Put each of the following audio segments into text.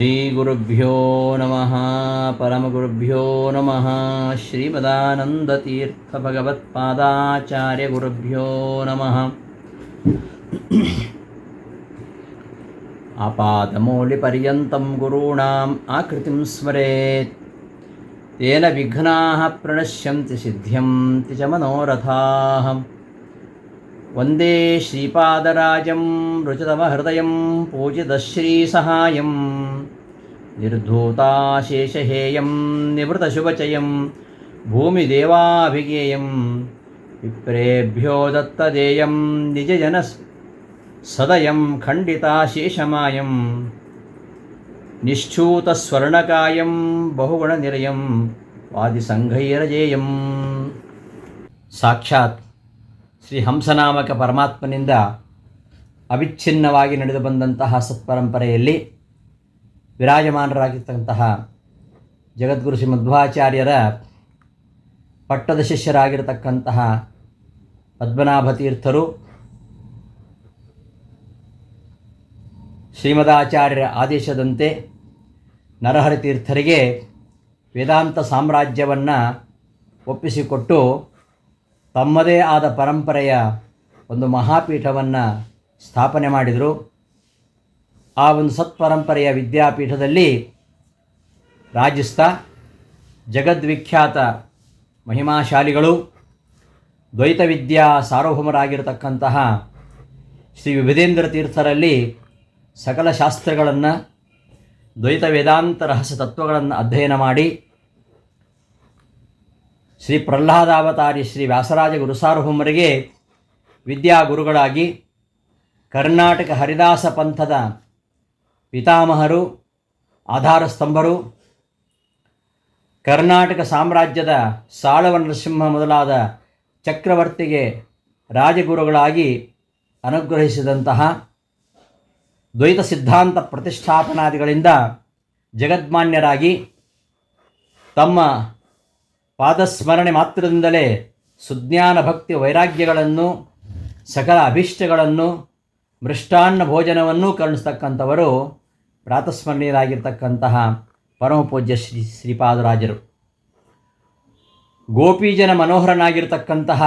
ಶ್ರೀಗುರುಭ್ಯೋ ನಮಃ ಪರಮಗುರುಭ್ಯೋ ನಮಃ ಶ್ರೀಮದಾನಂದತೀರ್ಥಭಗವತ್ಪಾದಾಚಾರ್ಯಗುರುಭ್ಯೋ ನಮಃ. ಆಪಾದಮೌಲಿಪರ್ಯಂతం ಗುರುಣಾಂ ಆಕೃತಿಂ ಸ್ಮರೇತ್ ತೇನ ವಿಘ್ನಾಃ ಪ್ರಣಶ್ಯಂತಿ ಸಿದ್ಧ್ಯಂತಿ ಚ ಮನೋರಥಾಃ. ವಂದೇ ಶ್ರೀಪಾದರಾಜಂ ರುಚಿತಮಹೃದಯಂ ಪೂಜಿತಶ್ರೀಸಹಾಯಂ ನಿರ್ಧೂತಾಶೇಷಹೇಯಂ ನಿವೃತಶುಭಚಯಂ ಭೂಮಿದೇವಾಭಿಗೇಯಂ ವಿಪ್ರೇಭ್ಯೋ ದತ್ತದೇಯಂ ನಿಜಜನ ಸದಯಂ ಖಂಡಿತಾಶೇಷಮಾಯಂ ನಿಶ್ಚೂತಸ್ವರ್ಣಕಾಯಂ ಬಹುಗುಣನಿರಯಂ ವಾದಿಸಂಘೈರಜೇಯಂ. ಸಾಕ್ಷಾತ್ ಶ್ರೀ ಹಂಸನಾಮಕ ಪರಮಾತ್ಮನಿಂದ ಅವಿಚ್ಛಿನ್ನವಾಗಿ ನಡೆದು ಬಂದಂತಹ ಸತ್ಪರಂಪರೆಯಲ್ಲಿ ವಿರಾಜಮಾನರಾಗಿರ್ತಕ್ಕಂತಹ ಜಗದ್ಗುರು ಶ್ರೀ ಮಧ್ವಾಚಾರ್ಯರ ಪಟ್ಟದ ಶಿಷ್ಯರಾಗಿರತಕ್ಕಂತಹ ಪದ್ಮನಾಭ ತೀರ್ಥರು ಶ್ರೀಮದಾಚಾರ್ಯರ ಆದೇಶದಂತೆ ನರಹರಿ ತೀರ್ಥರಿಗೆ ವೇದಾಂತ ಸಾಮ್ರಾಜ್ಯವನ್ನು ಒಪ್ಪಿಸಿಕೊಟ್ಟು ತಮ್ಮದೇ ಆದ ಪರಂಪರೆಯ ಒಂದು ಮಹಾಪೀಠವನ್ನು ಸ್ಥಾಪನೆ ಮಾಡಿದರು. ಆ ಒಂದು ಸತ್ಪರಂಪರೆಯ ವಿದ್ಯಾಪೀಠದಲ್ಲಿ ರಾಜಿಸ್ತಾ ಜಗದ್ವಿಖ್ಯಾತ ಮಹಿಮಾಶಾಲಿಗಳು ದ್ವೈತ ವಿದ್ಯಾ ಸಾರ್ವಭೌಮರಾಗಿರತಕ್ಕಂತಹ ಶ್ರೀ ವಿಭುಧೇಂದ್ರ ತೀರ್ಥರಲ್ಲಿ ಸಕಲ ಶಾಸ್ತ್ರಗಳನ್ನು ದ್ವೈತ ವೇದಾಂತ ರಹಸ್ಯ ತತ್ವಗಳನ್ನು ಅಧ್ಯಯನ ಮಾಡಿ ಶ್ರೀ ಪ್ರಹ್ಲಾದಾವತಾರಿ ಶ್ರೀ ವ್ಯಾಸರಾಜ ಗುರುಸಾರ್ವಭೌಮರಿಗೆ ವಿದ್ಯಾಗುರುಗಳಾಗಿ ಕರ್ನಾಟಕ ಹರಿದಾಸ ಪಂಥದ ಪಿತಾಮಹರು, ಆಧಾರ ಸ್ತಂಭರು, ಕರ್ನಾಟಕ ಸಾಮ್ರಾಜ್ಯದ ಸಾಳವ ನರಸಿಂಹ ಮೊದಲಾದ ಚಕ್ರವರ್ತಿಗೆ ರಾಜಗುರುಗಳಾಗಿ ಅನುಗ್ರಹಿಸಿದಂತಹ ದ್ವೈತ ಸಿದ್ಧಾಂತ ಪ್ರತಿಷ್ಠಾಪನಾದಿಗಳಿಂದ ಜಗದ್ಮಾನ್ಯರಾಗಿ ತಮ್ಮ ಪಾದಸ್ಮರಣೆ ಮಾತ್ರದಿಂದಲೇ ಸುಜ್ಞಾನ ಭಕ್ತಿ ವೈರಾಗ್ಯಗಳನ್ನು ಸಕಲ ಅಭೀಷ್ಟಗಳನ್ನು ಮೃಷ್ಟಾನ್ನ ಭೋಜನವನ್ನೂ ಕರುಣಿಸ್ತಕ್ಕಂಥವರು ಪ್ರಾತಸ್ಮರಣೀಯರಾಗಿರ್ತಕ್ಕಂತಹ ಪರಮಪೂಜ್ಯ ಶ್ರೀಪಾದರಾಜರು. ಗೋಪೀಜನ ಮನೋಹರನಾಗಿರ್ತಕ್ಕಂತಹ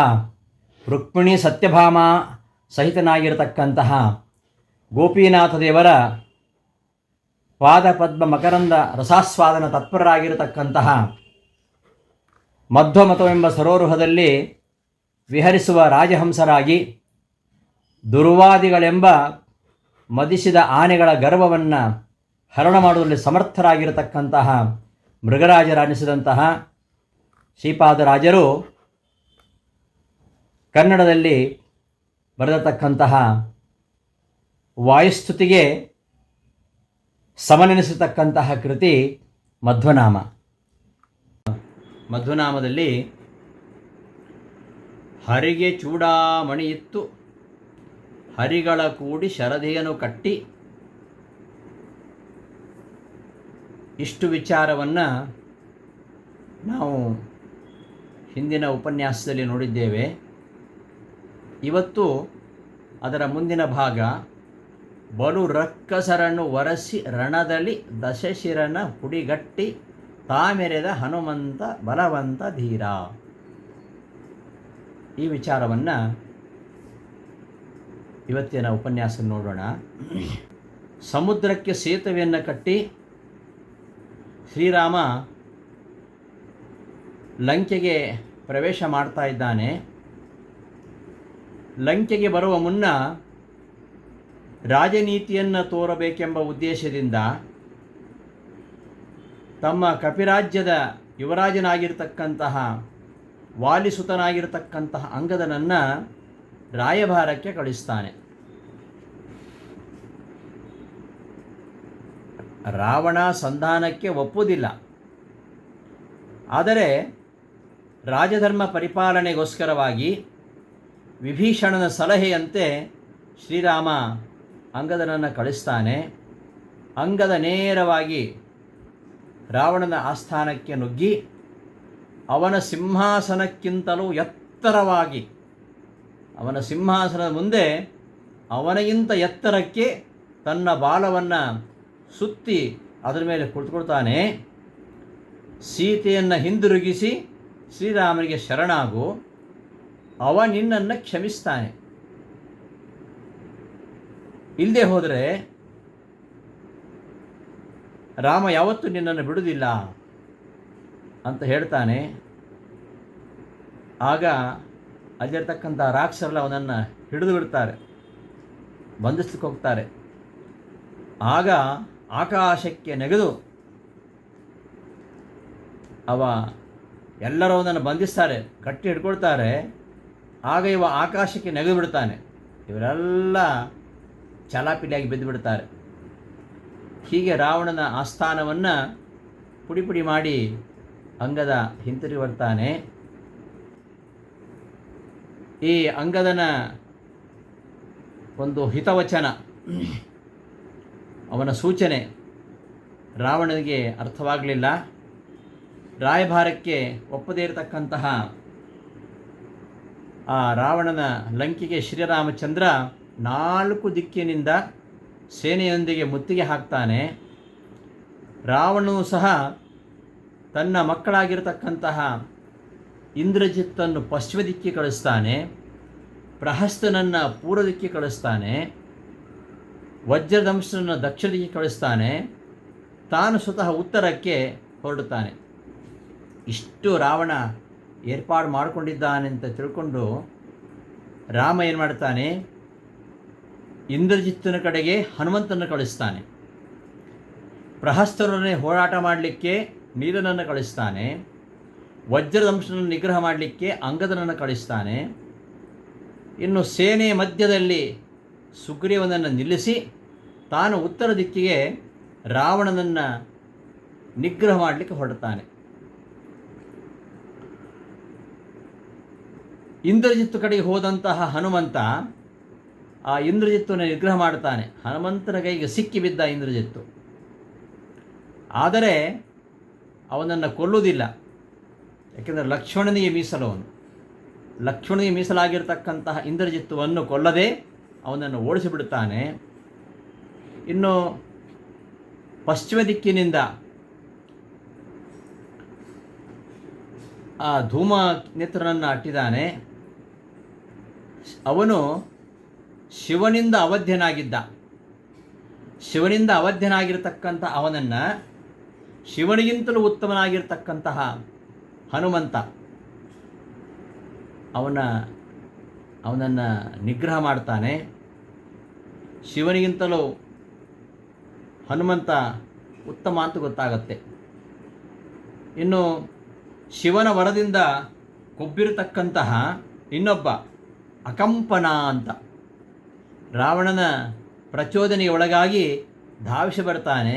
ರುಕ್ಮಿಣಿ ಸತ್ಯಭಾಮ ಸಹಿತನಾಗಿರ್ತಕ್ಕಂತಹ ಗೋಪೀನಾಥ ದೇವರ ಪಾದಪದ್ಮ ಮಕರಂದ ರಸಾಸ್ವಾದನ ತತ್ಪರರಾಗಿರತಕ್ಕಂತಹ ಮಧ್ವಮತವೆಂಬ ಸರೋರುಹದಲ್ಲಿ ವಿಹರಿಸುವ ರಾಜಹಂಸರಾಗಿ ದುರ್ವಾದಿಗಳೆಂಬ ಮದಿಸಿದ ಆನೆಗಳ ಗರ್ವವನ್ನು ಹರಣ ಮಾಡುವಲ್ಲಿ ಸಮರ್ಥರಾಗಿರತಕ್ಕಂತಹ ಮೃಗರಾಜರಾನಿಸಿದಂತಹ ಶ್ರೀಪಾದರಾಜರು ಕನ್ನಡದಲ್ಲಿ ಬರೆದತಕ್ಕಂತಹ ವಾಯುಸ್ತುತಿಗೆ ಸಮನೆನಿಸತಕ್ಕಂತಹ ಕೃತಿ ಮಧ್ವನಾಮ. ಮಧ್ವನಾಮದಲ್ಲಿ ಹರಿಗೆ ಚೂಡಾಮಣಿಯಿತ್ತು ಹರಿಗಳ ಕೂಡಿ ಶರದೆಯನ್ನು ಕಟ್ಟಿ, ಇಷ್ಟು ವಿಚಾರವನ್ನು ನಾವು ಹಿಂದಿನ ಉಪನ್ಯಾಸದಲ್ಲಿ ನೋಡಿದ್ದೇವೆ. ಇವತ್ತು ಅದರ ಮುಂದಿನ ಭಾಗ ಬಲು ರಕ್ಕಸರನ್ನು ವರಸಿ ರಣದಲ್ಲಿ ದಶಶಿರನ ಹುಡಿಗಟ್ಟಿ ತಾಮೆರೆದ ಹನುಮಂತ ಬಲವಂತ ಧೀರ. ಈ ವಿಚಾರವನ್ನು ಇವತ್ತಿನ ಉಪನ್ಯಾಸ ನೋಡೋಣ. ಸಮುದ್ರಕ್ಕೆ ಸೇತುವೆಯನ್ನು ಕಟ್ಟಿ ಶ್ರೀರಾಮ ಲಂಕೆಗೆ ಪ್ರವೇಶ ಮಾಡ್ತಾ ಇದ್ದಾನೆ. ಲಂಕೆಗೆ ಬರುವ ಮುನ್ನ ರಾಜನೀತಿಯನ್ನು ತೋರಬೇಕೆಂಬ ಉದ್ದೇಶದಿಂದ ತಮ್ಮ ಕಪಿರಾಜ್ಯದ ಯುವರಾಜನಾಗಿರ್ತಕ್ಕಂತಹ ವಾಲಿಸುತನಾಗಿರ್ತಕ್ಕಂತಹ ಅಂಗದನನ್ನು ರಾಯಭಾರಕ್ಕೆ ಕಳಿಸ್ತಾನೆ. ರಾವಣ ಸಂಧಾನಕ್ಕೆ ಒಪ್ಪುವುದಿಲ್ಲ. ಆದರೆ ರಾಜಧರ್ಮ ಪರಿಪಾಲನೆಗೋಸ್ಕರವಾಗಿ ವಿಭೀಷಣನ ಸಲಹೆಯಂತೆ ಶ್ರೀರಾಮ ಅಂಗದನನ್ನು ಕಳಿಸ್ತಾನೆ. ಅಂಗದ ನೇರವಾಗಿ ರಾವಣನ ಆಸ್ಥಾನಕ್ಕೆ ನುಗ್ಗಿ ಅವನ ಸಿಂಹಾಸನಕ್ಕಿಂತಲೂ ಎತ್ತರವಾಗಿ, ಅವನ ಸಿಂಹಾಸನದ ಮುಂದೆ ಅವನಿಗಿಂತ ಎತ್ತರಕ್ಕೆ ತನ್ನ ಬಾಲವನ್ನು ಸುತ್ತಿ ಅದರ ಮೇಲೆ ಕುಳಿತುಕೊಳ್ತಾನೆ. ಸೀತೆಯನ್ನು ಹಿಂದಿರುಗಿಸಿ ಶ್ರೀರಾಮನಿಗೆ ಶರಣಾಗು, ಅವ ನಿನ್ನನ್ನು ಕ್ಷಮಿಸ್ತಾನೆ. ಇಲ್ಲದೆ ಹೋದರೆ ರಾಮ ಯಾವತ್ತೂ ನಿನ್ನನ್ನು ಬಿಡುವುದಿಲ್ಲ ಅಂತ ಹೇಳ್ತಾನೆ. ಆಗ ಅಲ್ಲಿರ್ತಕ್ಕಂಥ ರಾಕ್ಷಸರೆಲ್ಲ ಅವನನ್ನು ಹಿಡಿದು ಬಿಡ್ತಾರೆ, ಬಂಧಿಸ್ಲಿಕ್ಕೆ ಹೋಗ್ತಾರೆ. ಆಗ ಆಕಾಶಕ್ಕೆ ನೆಗೆದು ಅವ ಎಲ್ಲರೂ ಅವನನ್ನು ಬಂಧಿಸ್ತಾರೆ, ಕಟ್ಟಿ ಹಿಡ್ಕೊಳ್ತಾರೆ. ಆಗ ಇವ ಆಕಾಶಕ್ಕೆ ನೆಗೆದು ಬಿಡ್ತಾನೆ. ಇವರೆಲ್ಲ ಚಾಲಾಪಿಲಿಯಾಗಿ ಬಿದ್ದು ಬಿಡ್ತಾರೆ. ಹೀಗೆ ರಾವಣನ ಆಸ್ಥಾನವನ್ನು ಪುಡಿ ಪುಡಿ ಮಾಡಿ ಅಂಗದ ಹಿಂತಿರುಗಿ ಬರ್ತಾನೆ. ಈ ಅಂಗದನ ಒಂದು ಹಿತವಚನ, ಅವನ ಸೂಚನೆ ರಾವಣನಿಗೆ ಅರ್ಥವಾಗಲಿಲ್ಲ. ರಾಯಭಾರಕ್ಕೆ ಒಪ್ಪದೇ ಇರತಕ್ಕಂತಹ ಆ ರಾವಣನ ಲಂಕೆಗೆ ಶ್ರೀರಾಮಚಂದ್ರ 4 ದಿಕ್ಕಿನಿಂದ ಸೇನೆಯೊಂದಿಗೆ ಮುತ್ತಿಗೆ ಹಾಕ್ತಾನೆ. ರಾವಣನು ಸಹ ತನ್ನ ಮಕ್ಕಳಾಗಿರತಕ್ಕಂತಹ ಇಂದ್ರಜಿತ್ತನ್ನು ಪಶ್ಚಿಮ ದಿಕ್ಕಿಗೆ ಕಳಿಸ್ತಾನೆ, ಪ್ರಹಸ್ತನನ್ನು ಪೂರ್ವ ದಿಕ್ಕಿಗೆ ಕಳಿಸ್ತಾನೆ, ವಜ್ರದಂಶನನ್ನು ದಕ್ಷಿಣ ದಿಕ್ಕಿಗೆ ಕಳಿಸ್ತಾನೆ, ತಾನು ಸ್ವತಃ ಉತ್ತರಕ್ಕೆ ಹೊರಡುತ್ತಾನೆ. ಇಷ್ಟು ರಾವಣ ಏರ್ಪಾಡು ಮಾಡಿಕೊಂಡಿದ್ದಾನೆ ಅಂತ ತಿಳ್ಕೊಂಡು ರಾಮ ಏನು ಮಾಡ್ತಾನೆ, ಇಂದ್ರಜಿತ್ತನ ಕಡೆಗೆ ಹನುಮಂತನನ್ನು ಕಳಿಸ್ತಾನೆ, ಪ್ರಹಸ್ತರನ್ನೇ ಹೋರಾಟ ಮಾಡಲಿಕ್ಕೆ ನೀಲನನ್ನು ಕಳಿಸ್ತಾನೆ, ವಜ್ರದಂಶನನ್ನು ನಿಗ್ರಹ ಮಾಡಲಿಕ್ಕೆ ಅಂಗದನನ್ನು ಕಳಿಸ್ತಾನೆ. ಇನ್ನು ಸೇನೆ ಮಧ್ಯದಲ್ಲಿ ಸುಗ್ರೀವನನ್ನು ನಿಲ್ಲಿಸಿ ತಾನು ಉತ್ತರ ದಿಕ್ಕಿಗೆ ರಾವಣನನ್ನು ನಿಗ್ರಹ ಮಾಡಲಿಕ್ಕೆ ಹೊರಡ್ತಾನೆ. ಇಂದ್ರಜಿತ್ತು ಕಡೆಗೆ ಹೋದಂತಹ ಹನುಮಂತ ಆ ಇಂದ್ರಜಿತ್ತನ್ನು ನಿಗ್ರಹ ಮಾಡ್ತಾನೆ. ಹನುಮಂತನ ಕೈಗೆ ಸಿಕ್ಕಿಬಿದ್ದ ಇಂದ್ರಜಿತ್ತು, ಆದರೆ ಅವನನ್ನು ಕೊಲ್ಲುವುದಿಲ್ಲ. ಯಾಕೆಂದರೆ ಲಕ್ಷ್ಮಣನಿಗೆ ಮೀಸಲವನು. ಲಕ್ಷ್ಮಣನಿಗೆ ಮೀಸಲಾಗಿರ್ತಕ್ಕಂತಹ ಇಂದ್ರಜಿತ್ತುವನ್ನು ಕೊಲ್ಲದೆ ಅವನನ್ನು ಓಡಿಸಿಬಿಡುತ್ತಾನೆ. ಇನ್ನು ಪಶ್ಚಿಮ ದಿಕ್ಕಿನಿಂದ ಆ ಧೂಮ ನೇತ್ರನನ್ನು ಅಟ್ಟಿದ್ದಾನೆ. ಅವನು ಶಿವನಿಂದ ಅವಧ್ಯನಾಗಿದ್ದ. ಶಿವನಿಂದ ಅವಧ್ಯನಾಗಿರ್ತಕ್ಕಂಥ ಅವನನ್ನು ಶಿವನಿಗಿಂತಲೂ ಉತ್ತಮನಾಗಿರ್ತಕ್ಕಂತಹ ಹನುಮಂತ ಅವನನ್ನು ನಿಗ್ರಹ ಮಾಡ್ತಾನೆ. ಶಿವನಿಗಿಂತಲೂ ಹನುಮಂತ ಉತ್ತಮ ಅಂತ ಗೊತ್ತಾಗತ್ತೆ. ಇನ್ನು ಶಿವನ ವರದಿಂದ ಕೊಬ್ಬಿರತಕ್ಕಂತಹ ಇನ್ನೊಬ್ಬ ಅಕಂಪನ ಅಂತ ರಾವಣನ ಪ್ರಚೋದನೆಗೆ ಒಳಗಾಗಿ ಧಾವಿಸಿ ಬರ್ತಾನೆ.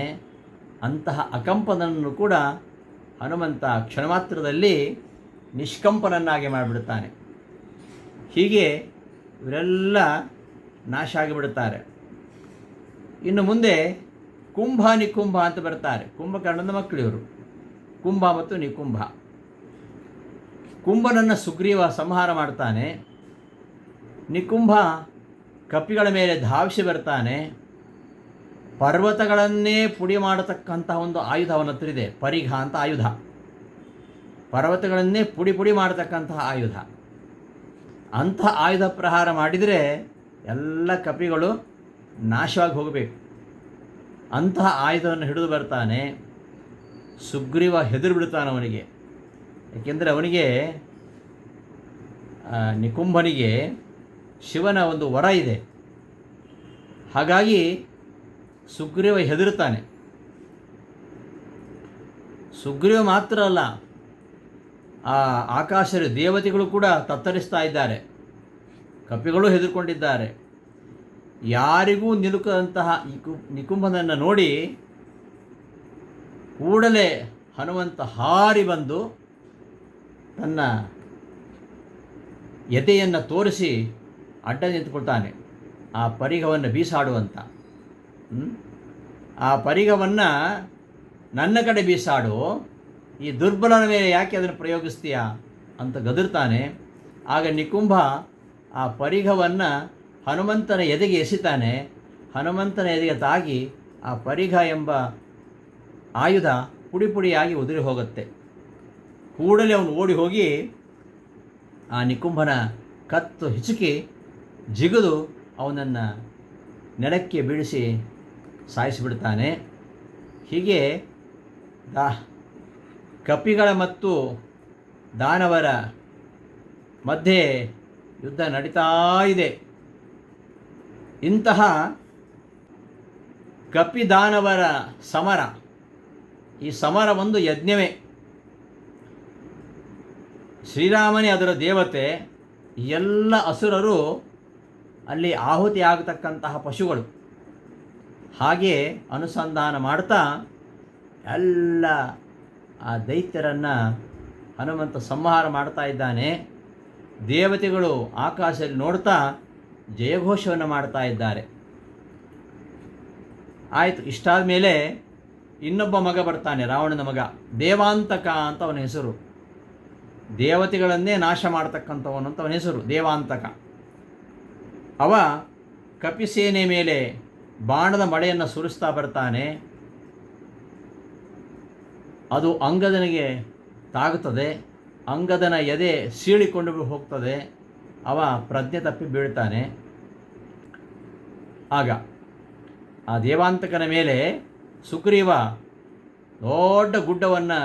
ಅಂತಹ ಅಕಂಪನನ್ನು ಕೂಡ ಹನುಮಂತ ಕ್ಷಣಮಾತ್ರದಲ್ಲಿ ನಿಷ್ಕಂಪನನ್ನಾಗಿ ಮಾಡಿಬಿಡ್ತಾನೆ. ಹೀಗೆ ಇವರೆಲ್ಲ ನಾಶ ಆಗಿಬಿಡುತ್ತಾರೆ. ಇನ್ನು ಮುಂದೆ ಕುಂಭ ನಿಕುಂಭ ಅಂತ ಬರ್ತಾರೆ. ಕುಂಭಕರ್ಣನ ಮಕ್ಕಳು ಇವರು, ಕುಂಭ ಮತ್ತು ನಿಕುಂಭ. ಕುಂಭನನ್ನು ಸುಗ್ರೀವ ಸಂಹಾರ ಮಾಡ್ತಾನೆ. ನಿಕುಂಭ ಕಪಿಗಳ ಮೇಲೆ ಧಾವಿಸಿ ಬರ್ತಾನೆ. ಪರ್ವತಗಳನ್ನೇ ಪುಡಿ ಮಾಡತಕ್ಕಂತಹ ಒಂದು ಆಯುಧ ಅವನ ಹತ್ರ ಇದೆ, ಪರಿಘ ಅಂತ ಆಯುಧ. ಪರ್ವತಗಳನ್ನೇ ಪುಡಿ ಪುಡಿ ಮಾಡತಕ್ಕಂತಹ ಆಯುಧ. ಅಂತಹ ಆಯುಧ ಪ್ರಹಾರ ಮಾಡಿದರೆ ಎಲ್ಲ ಕಪಿಗಳು ನಾಶವಾಗಿ ಹೋಗಬೇಕು. ಅಂತಹ ಆಯುಧವನ್ನು ಹಿಡಿದು ಬರ್ತಾನೆ. ಸುಗ್ರೀವ ಹೆದರು ಬಿಡ್ತಾನೆ ಅವನಿಗೆ. ಏಕೆಂದರೆ ಅವನಿಗೆ ನಿಕುಂಭನಿಗೆ ಶಿವನ ಒಂದು ವರ ಇದೆ. ಹಾಗಾಗಿ ಸುಗ್ರೀವ ಹೆದರುತ್ತಾನೆ. ಸುಗ್ರೀವ ಮಾತ್ರ ಅಲ್ಲ, ಆ ಆಕಾಶದ ದೇವತೆಗಳು ಕೂಡ ತತ್ತರಿಸ್ತಾ ಇದ್ದಾರೆ, ಕಪಿಗಳು ಹೆದರ್ಕೊಂಡಿದ್ದಾರೆ. ಯಾರಿಗೂ ನಿಲುಕದಂತಹ ನಿಕುಂಭನನ್ನು ನೋಡಿ ಕೂಡಲೇ ಹನುಮಂತ ಹಾರಿ ಬಂದು ತನ್ನ ಎದೆಯನ್ನು ತೋರಿಸಿ ಅಡ್ಡ ನಿಂತುಕೊಳ್ತಾನೆ. ಆ ಪರಿಘವನ್ನು ಬೀಸಾಡುವಂತ. ಆ ಪರಿಘವನ್ನು ನನ್ನ ಕಡೆ ಬೀಸಾಡು, ಈ ದುರ್ಬಲನ ಮೇಲೆ ಯಾಕೆ ಅದನ್ನು ಪ್ರಯೋಗಿಸ್ತೀಯಾ ಅಂತ ಗದರ್ತಾನೆ. ಆಗ ನಿಕುಂಭ ಆ ಪರಿಘವನ್ನು ಹನುಮಂತನ ಎದೆಗೆ ಎಸಿತಾನೆ. ಹನುಮಂತನ ಎದೆಗೆ ತಾಗಿ ಆ ಪರಿಘ ಎಂಬ ಆಯುಧ ಪುಡಿ ಪುಡಿಯಾಗಿ ಉದುರಿ ಹೋಗುತ್ತೆ. ಕೂಡಲೇ ಅವನು ಓಡಿ ಹೋಗಿ ಆ ನಿಕುಂಭನ ಕತ್ತು ಹಿಚುಕಿ ಜಿಗಿದು ಅವನನ್ನು ನೆಲಕ್ಕೆ ಬೀಳಿಸಿ ಸಾಯಿಸಿಬಿಡ್ತಾನೆ. ಹೀಗೆ ಕಪಿಗಳ ಮತ್ತು ದಾನವರ ಮಧ್ಯೆ ಯುದ್ಧ ನಡೀತಾ ಇದೆ. ಇಂತಹ ಕಪಿದಾನವರ ಸಮರ, ಈ ಸಮರ ಒಂದು ಯಜ್ಞವೇ. ಶ್ರೀರಾಮನೇ ಅದರ ದೇವತೆ, ಎಲ್ಲ ಅಸುರರು ಅಲ್ಲಿ ಆಹುತಿ ಆಗತಕ್ಕಂತಹ ಪಶುಗಳು. ಹಾಗೆ ಅನುಸಂಧಾನ ಮಾಡ್ತಾ ಎಲ್ಲ ಆ ದೈತ್ಯರನ್ನು ಹನುಮಂತ ಸಂಹಾರ ಮಾಡ್ತಾ ಇದ್ದಾನೆ. ದೇವತೆಗಳು ಆಕಾಶದಲ್ಲಿ ನೋಡ್ತಾ ಜಯಘೋಷವನ್ನು ಮಾಡ್ತಾ ಇದ್ದಾರೆ. ಆಯಿತು, ಇಷ್ಟಾದ ಮೇಲೆ ಇನ್ನೊಬ್ಬ ಮಗ ಬರ್ತಾನೆ, ರಾವಣನ ಮಗ ದೇವಾಂತಕ ಅಂತ ಅವನ ಹೆಸರು. ದೇವತೆಗಳನ್ನೇ ನಾಶ ಮಾಡ್ತಕ್ಕಂಥವನು ಅಂತ ಅವನ ಹೆಸರು ದೇವಾಂತಕ. ಅವ ಕಪಿಸೇನೆ ಮೇಲೆ ಬಾಣದ ಮಳೆಯನ್ನು ಸುರಿಸ್ತಾ ಬರ್ತಾನೆ. ಅದು ಅಂಗದನಿಗೆ ತಾಗುತ್ತದೆ. ಅಂಗದನ ಎದೆ ಸೀಳಿಕೊಂಡು ಹೋಗ್ತದೆ. ಅವ ಪ್ರಜ್ಞೆ ತಪ್ಪಿ ಬೀಳ್ತಾನೆ. ಆಗ ಆ ದೇವಾಂತಕನ ಮೇಲೆ ಸುಗ್ರೀವ ದೊಡ್ಡ ಗುಡ್ಡವನ್ನು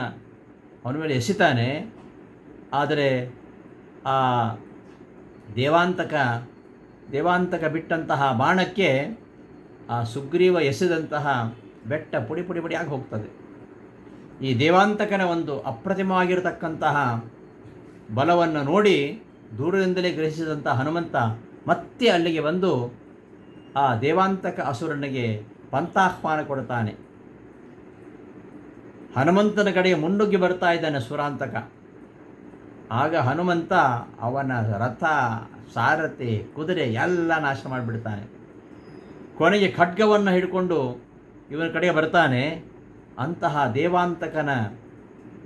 ಅವನ ಮೇಲೆ ಎಸಿತಾನೆ. ಆದರೆ ಆ ದೇವಾಂತಕ ಬಿಟ್ಟಂತಹ ಬಾಣಕ್ಕೆ ಆ ಸುಗ್ರೀವ ಎಸೆದಂತಹ ಬೆಟ್ಟ ಪುಡಿ ಪುಡಿ ಪುಡಿಯಾಗಿ ಹೋಗ್ತದೆ. ಈ ದೇವಾಂತಕನ ಒಂದು ಅಪ್ರತಿಮವಾಗಿರತಕ್ಕಂತಹ ಬಲವನ್ನು ನೋಡಿ ದೂರದಿಂದಲೇ ಗ್ರಹಿಸಿದಂಥ ಹನುಮಂತ ಮತ್ತೆ ಅಲ್ಲಿಗೆ ಬಂದು ಆ ದೇವಾಂತಕ ಅಸುರನಿಗೆ ಪಂಥಾಹ್ವಾನ ಕೊಡ್ತಾನೆ. ಹನುಮಂತನ ಕಡೆಗೆ ಮುನ್ನುಗ್ಗಿ ಬರ್ತಾ ಇದ್ದಾನೆ ಸುರಾಂತಕ. ಆಗ ಹನುಮಂತ ಅವನ ರಥ, ಸಾರಥಿ, ಕುದುರೆ ಎಲ್ಲ ನಾಶ ಮಾಡಿಬಿಡ್ತಾನೆ. ಕೊನೆಗೆ ಖಡ್ಗವನ್ನು ಹಿಡ್ಕೊಂಡು ಇವನ ಕಡೆಗೆ ಬರ್ತಾನೆ. ಅಂತಹ ದೇವಾಂತಕನ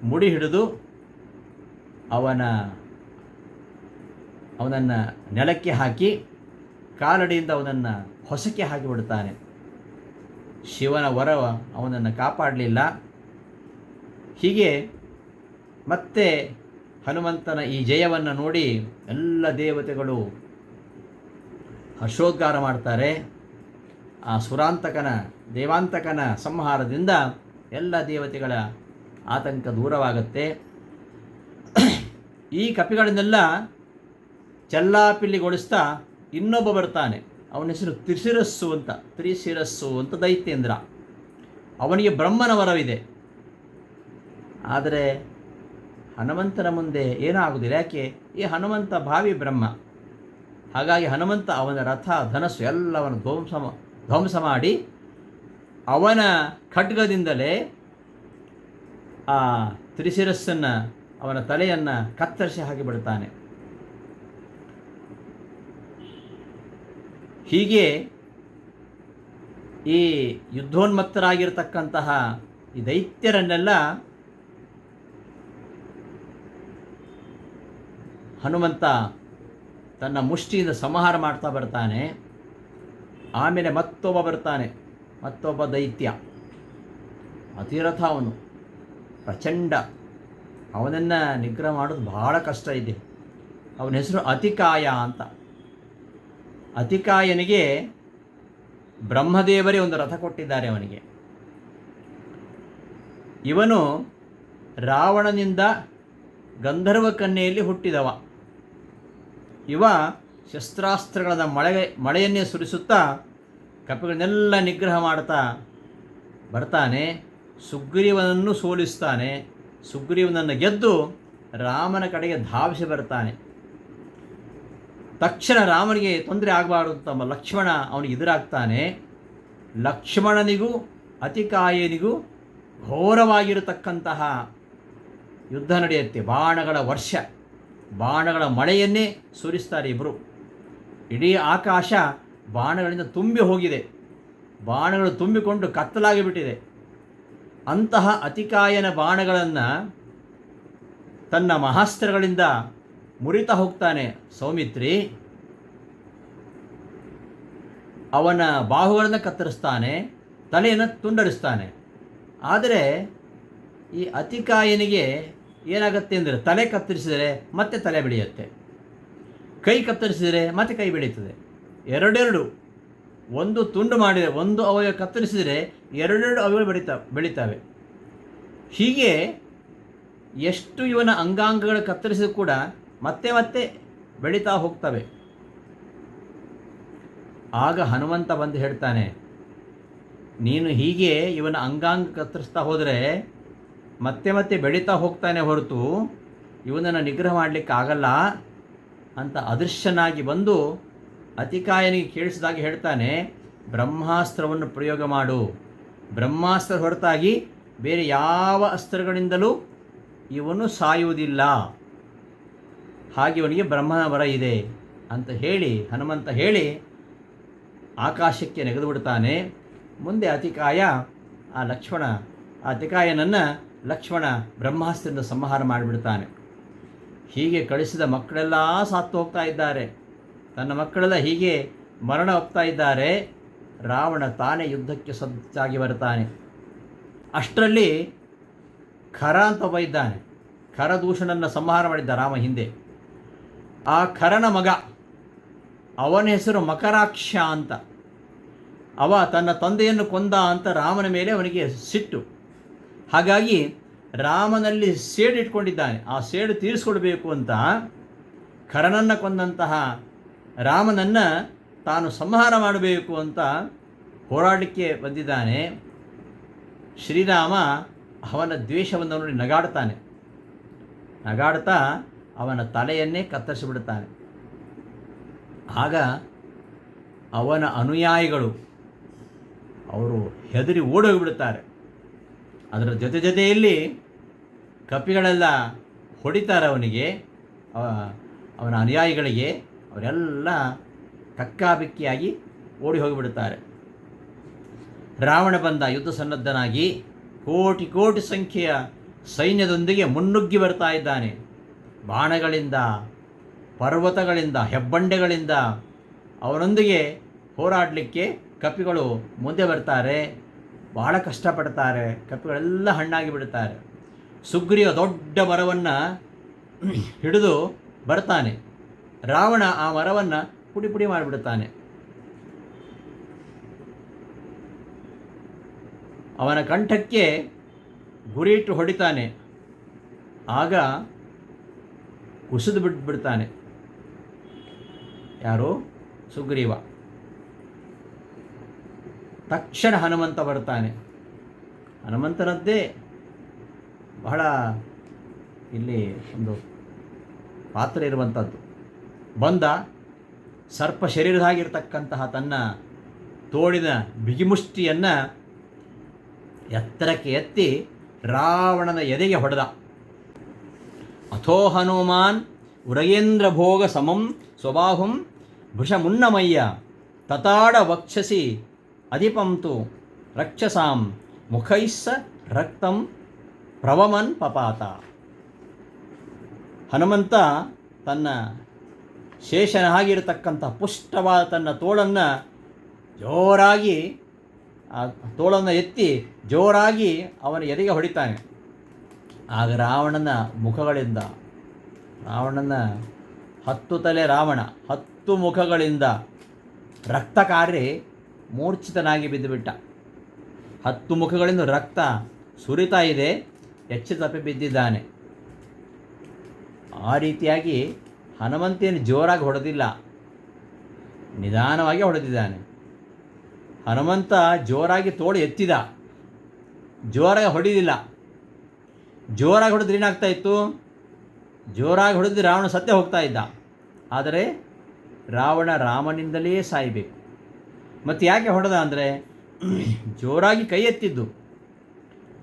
ಮುಡಿ ಹಿಡಿದು ಅವನನ್ನು ನೆಲಕ್ಕೆ ಹಾಕಿ ಕಾಲಡಿಯಿಂದ ಅವನನ್ನು ಹೊಸಕ್ಕೆ ಹಾಕಿಬಿಡ್ತಾನೆ. ಶಿವನ ವರ ಅವನನ್ನು ಕಾಪಾಡಲಿಲ್ಲ. ಹೀಗೆ ಮತ್ತೆ ಹನುಮಂತನ ಈ ಜಯವನ್ನು ನೋಡಿ ಎಲ್ಲ ದೇವತೆಗಳು ಹರ್ಷೋದ್ಗಾರ ಮಾಡ್ತಾರೆ. ಆ ದೇವಾಂತಕನ ಸಂಹಾರದಿಂದ ಎಲ್ಲ ದೇವತೆಗಳ ಆತಂಕ ದೂರವಾಗುತ್ತೆ. ಈ ಕಪಿಗಳನ್ನೆಲ್ಲ ಚೆಲ್ಲಾಪಿಲ್ಲಿಗೊಳಿಸ್ತಾ ಇನ್ನೊಬ್ಬ ಬರ್ತಾನೆ. ಅವನ ಹೆಸರು ತ್ರಿಶಿರಸ್ಸು ಅಂತ ದೈತ್ಯೇಂದ್ರ. ಅವನಿಗೆ ಬ್ರಹ್ಮನ ವರವಿದೆ. ಆದರೆ ಹನುಮಂತನ ಮುಂದೆ ಏನಾಗುವುದಿಲ್ಲ. ಯಾಕೆ? ಈ ಹನುಮಂತ ಭಾವಿ ಬ್ರಹ್ಮ. ಹಾಗಾಗಿ ಹನುಮಂತ ಅವನ ರಥ, ಧನಸ್ಸು ಎಲ್ಲವನ್ನು ಧ್ವಂಸ ಮಾಡಿ ಅವನ ಖಡ್ಗದಿಂದಲೇ ಆ ತ್ರಿಶಿರಸ್ಸನ್ನು, ಅವನ ತಲೆಯನ್ನು ಕತ್ತರಿಸಿ ಹಾಕಿಬಿಡ್ತಾನೆ. ಹೀಗೆ ಈ ಯುದ್ಧೋನ್ಮತ್ತರಾಗಿರ್ತಕ್ಕಂತಹ ಈ ದೈತ್ಯರನ್ನೆಲ್ಲ ಹನುಮಂತ ತನ್ನ ಮುಷ್ಟಿಯಿಂದ ಸಂಹಾರ ಮಾಡ್ತಾ ಬರ್ತಾನೆ. ಆಮೇಲೆ ಮತ್ತೊಬ್ಬ ದೈತ್ಯ, ಅತಿರಥ, ಅವನು ಪ್ರಚಂಡ. ಅವನನ್ನು ನಿಗ್ರಹ ಮಾಡೋದು ಬಹಳ ಕಷ್ಟ ಇದೆ. ಅವನ ಹೆಸರು ಅತಿಕಾಯ ಅಂತ. ಅತಿಕಾಯನಿಗೆ ಬ್ರಹ್ಮದೇವರೇ ಒಂದು ರಥ ಕೊಟ್ಟಿದ್ದಾರೆ ಅವನಿಗೆ. ಇವನು ರಾವಣನಿಂದ ಗಂಧರ್ವ ಕನ್ಯೆಯಲ್ಲಿ ಹುಟ್ಟಿದವ. ಇವ ಶಸ್ತ್ರಾಸ್ತ್ರಗಳ ಮಳೆಯನ್ನೇ ಸುರಿಸುತ್ತಾ ಕಪಿಗಳನ್ನೆಲ್ಲ ನಿಗ್ರಹ ಮಾಡ್ತಾ ಬರ್ತಾನೆ. ಸುಗ್ರೀವನನ್ನು ಸೋಲಿಸ್ತಾನೆ. ಸುಗ್ರೀವನನ್ನು ಗೆದ್ದು ರಾಮನ ಕಡೆಗೆ ಧಾವಿಸಿ ಬರ್ತಾನೆ. ತಕ್ಷಣ ರಾಮನಿಗೆ ತೊಂದರೆ ಆಗಬಾರ್ದು ಅಂತ ಲಕ್ಷ್ಮಣ ಅವನಿಗೆ ಎದುರಾಗ್ತಾನೆ. ಲಕ್ಷ್ಮಣನಿಗೂ ಅತಿಕಾಯನಿಗೂ ಘೋರವಾಗಿರತಕ್ಕಂತಹ ಯುದ್ಧ ನಡೆಯುತ್ತೆ. ಬಾಣಗಳ ಮಳೆಯನ್ನೇ ಸುರಿಸ್ತಾರೆ ಇಬ್ಬರು. ಇಡೀ ಆಕಾಶ ಬಾಣಗಳಿಂದ ತುಂಬಿ ಹೋಗಿದೆ. ಬಾಣಗಳು ತುಂಬಿಕೊಂಡು ಕತ್ತಲಾಗಿ ಬಿಟ್ಟಿದೆ. ಅಂತಹ ಅತಿಕಾಯನ ಬಾಣಗಳನ್ನು ತನ್ನ ಮಹಾಸ್ತ್ರಗಳಿಂದ ಮುರಿತಾ ಹೋಗ್ತಾನೆ ಸೌಮಿತ್ರಿ. ಅವನ ಬಾಹುಗಳನ್ನು ಕತ್ತರಿಸ್ತಾನೆ, ತಲೆಯನ್ನು ತುಂಡರಿಸ್ತಾನೆ. ಆದರೆ ಈ ಅತಿಕಾಯನಿಗೆ ಏನಾಗುತ್ತೆ ಅಂದರೆ ತಲೆ ಕತ್ತರಿಸಿದರೆ ಮತ್ತೆ ತಲೆ ಬೆಳೆಯುತ್ತೆ, ಕೈ ಕತ್ತರಿಸಿದರೆ ಮತ್ತೆ ಕೈ ಬೆಳೀತದೆ. ಎರಡೆರಡು, ಒಂದು ತುಂಡು ಮಾಡಿದರೆ, ಒಂದು ಅವಯವ ಕತ್ತರಿಸಿದರೆ ಎರಡೆರಡು ಅವಯವ ಬೆಳೀತವೆ. ಹೀಗೆ ಎಷ್ಟು ಇವನ ಅಂಗಾಂಗಗಳು ಕತ್ತರಿಸಿದ ಕೂಡ ಮತ್ತೆ ಮತ್ತೆ ಬೆಳೀತಾ ಹೋಗ್ತವೆ. ಆಗ ಹನುಮಂತ ಬಂದು ಹೇಳ್ತಾನೆ, ನೀನು ಹೀಗೆ ಇವನ ಅಂಗಾಂಗ ಕತ್ತರಿಸ್ತಾ ಹೋದರೆ ಮತ್ತೆ ಮತ್ತೆ ಬೆಳೀತಾ ಹೋಗ್ತಾನೆ ಹೊರತು ಇವನನ್ನು ನಿಗ್ರಹ ಮಾಡಲಿಕ್ಕೆ ಆಗಲ್ಲ ಅಂತ ಅದೃಶ್ಯನಾಗಿ ಬಂದು ಅತಿಕಾಯನಿಗೆ ಕೇಳಿಸಿದಾಗ ಹೇಳ್ತಾನೆ, ಬ್ರಹ್ಮಾಸ್ತ್ರವನ್ನು ಪ್ರಯೋಗ ಮಾಡು. ಬ್ರಹ್ಮಾಸ್ತ್ರ ಹೊರತಾಗಿ ಬೇರೆ ಯಾವ ಅಸ್ತ್ರಗಳಿಂದಲೂ ಇವನು ಸಾಯುವುದಿಲ್ಲ, ಹಾಗೆ ಇವನಿಗೆ ಬ್ರಹ್ಮನ ವರ ಇದೆ ಅಂತ ಹೇಳಿ ಹನುಮಂತ ಹೇಳಿ ಆಕಾಶಕ್ಕೆ ನೆಗೆದು ಬಿಡ್ತಾನೆ. ಮುಂದೆ ಅತಿಕಾಯನನ್ನು ಲಕ್ಷ್ಮಣ ಬ್ರಹ್ಮಾಸ್ತ್ರದಿಂದ ಸಂಹಾರ ಮಾಡಿಬಿಡ್ತಾನೆ. ಹೀಗೆ ಕಳಿಸಿದ ಮಕ್ಕಳೆಲ್ಲ ಸಾತ್ತು ಹೋಗ್ತಾ ಇದ್ದಾರೆ, ತನ್ನ ಮಕ್ಕಳೆಲ್ಲ ಹೀಗೆ ಮರಣ ಹೋಗ್ತಾ ಇದ್ದಾರೆ. ರಾವಣ ತಾನೇ ಯುದ್ಧಕ್ಕೆ ಸಜ್ಜಾಗಿ ಬರ್ತಾನೆ. ಅಷ್ಟರಲ್ಲಿ ಖರ ಅಂತ ಒಬ್ಬ ಇದ್ದಾನೆ. ಖರದೂಷಣನ್ನು ಸಂಹಾರ ಮಾಡಿದ್ದ ರಾಮ ಹಿಂದೆ. ಆ ಖರನ ಮಗ, ಅವನ ಹೆಸರು ಮಕರಾಕ್ಷ ಅಂತ. ಅವ ತನ್ನ ತಂದೆಯನ್ನು ಕೊಂದ ಅಂತ ರಾಮನ ಮೇಲೆ ಅವನಿಗೆ ಸಿಟ್ಟು. ಹಾಗಾಗಿ ರಾಮನಲ್ಲಿ ಸೇಡು ಇಟ್ಕೊಂಡಿದ್ದಾನೆ. ಆ ಸೇಡು ತೀರಿಸ್ಕೊಳ್ಬೇಕು ಅಂತ ಖರನನ್ನು ಕೊಂದಂತಹ ರಾಮನನ್ನು ತಾನು ಸಂಹಾರ ಮಾಡಬೇಕು ಅಂತ ಹೋರಾಡಲಿಕ್ಕೆ ಬಂದಿದ್ದಾನೆ. ಶ್ರೀರಾಮ ಅವನ ದ್ವೇಷವನ್ನು ನೋಡಿ ನಗಾಡ್ತಾ ಅವನ ತಲೆಯನ್ನೇ ಕತ್ತರಿಸಿಬಿಡುತ್ತಾನೆ. ಆಗ ಅವನ ಅನುಯಾಯಿಗಳು ಅವರು ಹೆದರಿ ಓಡೋಗಿಬಿಡುತ್ತಾರೆ. ಅದರ ಜೊತೆಯಲ್ಲಿ ಕಪಿಗಳೆಲ್ಲ ಹೊಡಿತಾರೆ ಅವನಿಗೆ, ಅವನ ಅನುಯಾಯಿಗಳಿಗೆ. ಅವರೆಲ್ಲ ಕಕ್ಕಾಬಿಕ್ಕಿಯಾಗಿ ಓಡಿ ಹೋಗಿಬಿಡುತ್ತಾರೆ. ರಾವಣ ಬಂದ ಯುದ್ಧ ಸನ್ನದ್ಧನಾಗಿ ಕೋಟಿ ಕೋಟಿ ಸಂಖ್ಯೆಯ ಸೈನ್ಯದೊಂದಿಗೆ ಮುನ್ನುಗ್ಗಿ ಬರ್ತಾ ಇದ್ದಾನೆ. ಬಾಣಗಳಿಂದ, ಪರ್ವತಗಳಿಂದ, ಹೆಬ್ಬಂಡೆಗಳಿಂದ ಅವನೊಂದಿಗೆ ಹೋರಾಡಲಿಕ್ಕೆ ಕಪಿಗಳು ಮುಂದೆ ಬರ್ತಾರೆ. ಭಾಳ ಕಷ್ಟಪಡ್ತಾರೆ. ಕಪಿಗಳೆಲ್ಲ ಹಣ್ಣಾಗಿ ಬಿಡುತ್ತಾರೆ. ಸುಗ್ರೀವ ದೊಡ್ಡ ಮರವನ್ನು ಹಿಡಿದು ಬರ್ತಾನೆ. ರಾವಣ ಆ ಮರವನ್ನು ಪುಡಿ ಪುಡಿ ಮಾಡಿಬಿಡುತ್ತಾನೆ. ಅವನ ಕಂಠಕ್ಕೆ ಗುರಿಯಿಟ್ಟು ಹೊಡಿತಾನೆ. ಆಗ ಕುಸಿದು ಬಿಡ್ತಾನೆ. ಯಾರು? ಸುಗ್ರೀವ. ತಕ್ಷಣ ಹನುಮಂತ ಬರ್ತಾನೆ. ಹನುಮಂತನದ್ದೇ ಬಹಳ ಇಲ್ಲಿ ಒಂದು ಪಾತ್ರ ಇರುವಂಥದ್ದು. ಬಂದ ಸರ್ಪ ಶರೀರದಾಗಿರ್ತಕ್ಕಂತಹ ತನ್ನ ತೋಳಿನ ಬಿಗಿಮುಷ್ಟಿಯನ್ನು ಎತ್ತರಕ್ಕೆ ಎತ್ತಿ ರಾವಣನ ಎದೆಗೆ ಹೊಡೆದ. ಅಥೋ ಹನುಮಾನ್ ಉರಗೇಂದ್ರ ಭೋಗ ಸಮಂ ಸ್ವಬಾಹುಂ ಭೃಷಮುನ್ನಮಯ್ಯ ತತಾಡ ವಕ್ಷಸಿ ಅಧಿಪಂತು ರಕ್ಷಸಾಂ ಮುಖೈಸ್ಸ ರಕ್ತಂ ಪ್ರವಮನ್ ಪಪಾತ. ಹನುಮಂತ ತನ್ನ ಶೇಷನ ಆಗಿರತಕ್ಕಂಥ ಪುಷ್ಟವಾದ ತನ್ನ ತೋಳನ್ನು ಜೋರಾಗಿ ತೋಳನ್ನು ಎತ್ತಿ ಜೋರಾಗಿ ಅವನ ಎದೆಗೆ ಹೊಡಿತಾನೆ. ಆಗ ರಾವಣನ ಮುಖಗಳಿಂದ, ರಾವಣನ 10 ತಲೆ ರಾವಣ 10 ಮುಖಗಳಿಂದ ರಕ್ತ ಕಾರಿ ಮೂರ್ಛಿತನಾಗಿ ಬಿದ್ದುಬಿಟ್ಟ. 10 ಮುಖಗಳಿಂದ ರಕ್ತ ಸುರಿತಾ ಇದೆ. ಹೆಚ್ಚು ತಪ್ಪಿ ಬಿದ್ದಿದ್ದಾನೆ. ಆ ರೀತಿಯಾಗಿ ಹನುಮಂತೇನು ಜೋರಾಗಿ ಹೊಡೆದಿಲ್ಲ, ನಿಧಾನವಾಗಿ ಹೊಡೆದಿದ್ದಾನೆ. ಹನುಮಂತ ಜೋರಾಗಿ ತೋಳು ಎತ್ತಿದ, ಜೋರಾಗಿ ಹೊಡೆದಿಲ್ಲ. ಜೋರಾಗಿ ಹೊಡೆದ್ರೆ ಏನಾಗ್ತಾ ಇತ್ತು? ಜೋರಾಗಿ ಹೊಡೆದು ರಾವಣ ಸತ್ಯ ಹೋಗ್ತಾ ಇದ್ದ. ಆದರೆ ರಾವಣ ರಾಮನಿಂದಲೇ ಸಾಯಬೇಕು. ಮತ್ತು ಯಾಕೆ ಹೊಡೆದ ಅಂದರೆ ಜೋರಾಗಿ ಕೈ ಎತ್ತಿದ್ದು,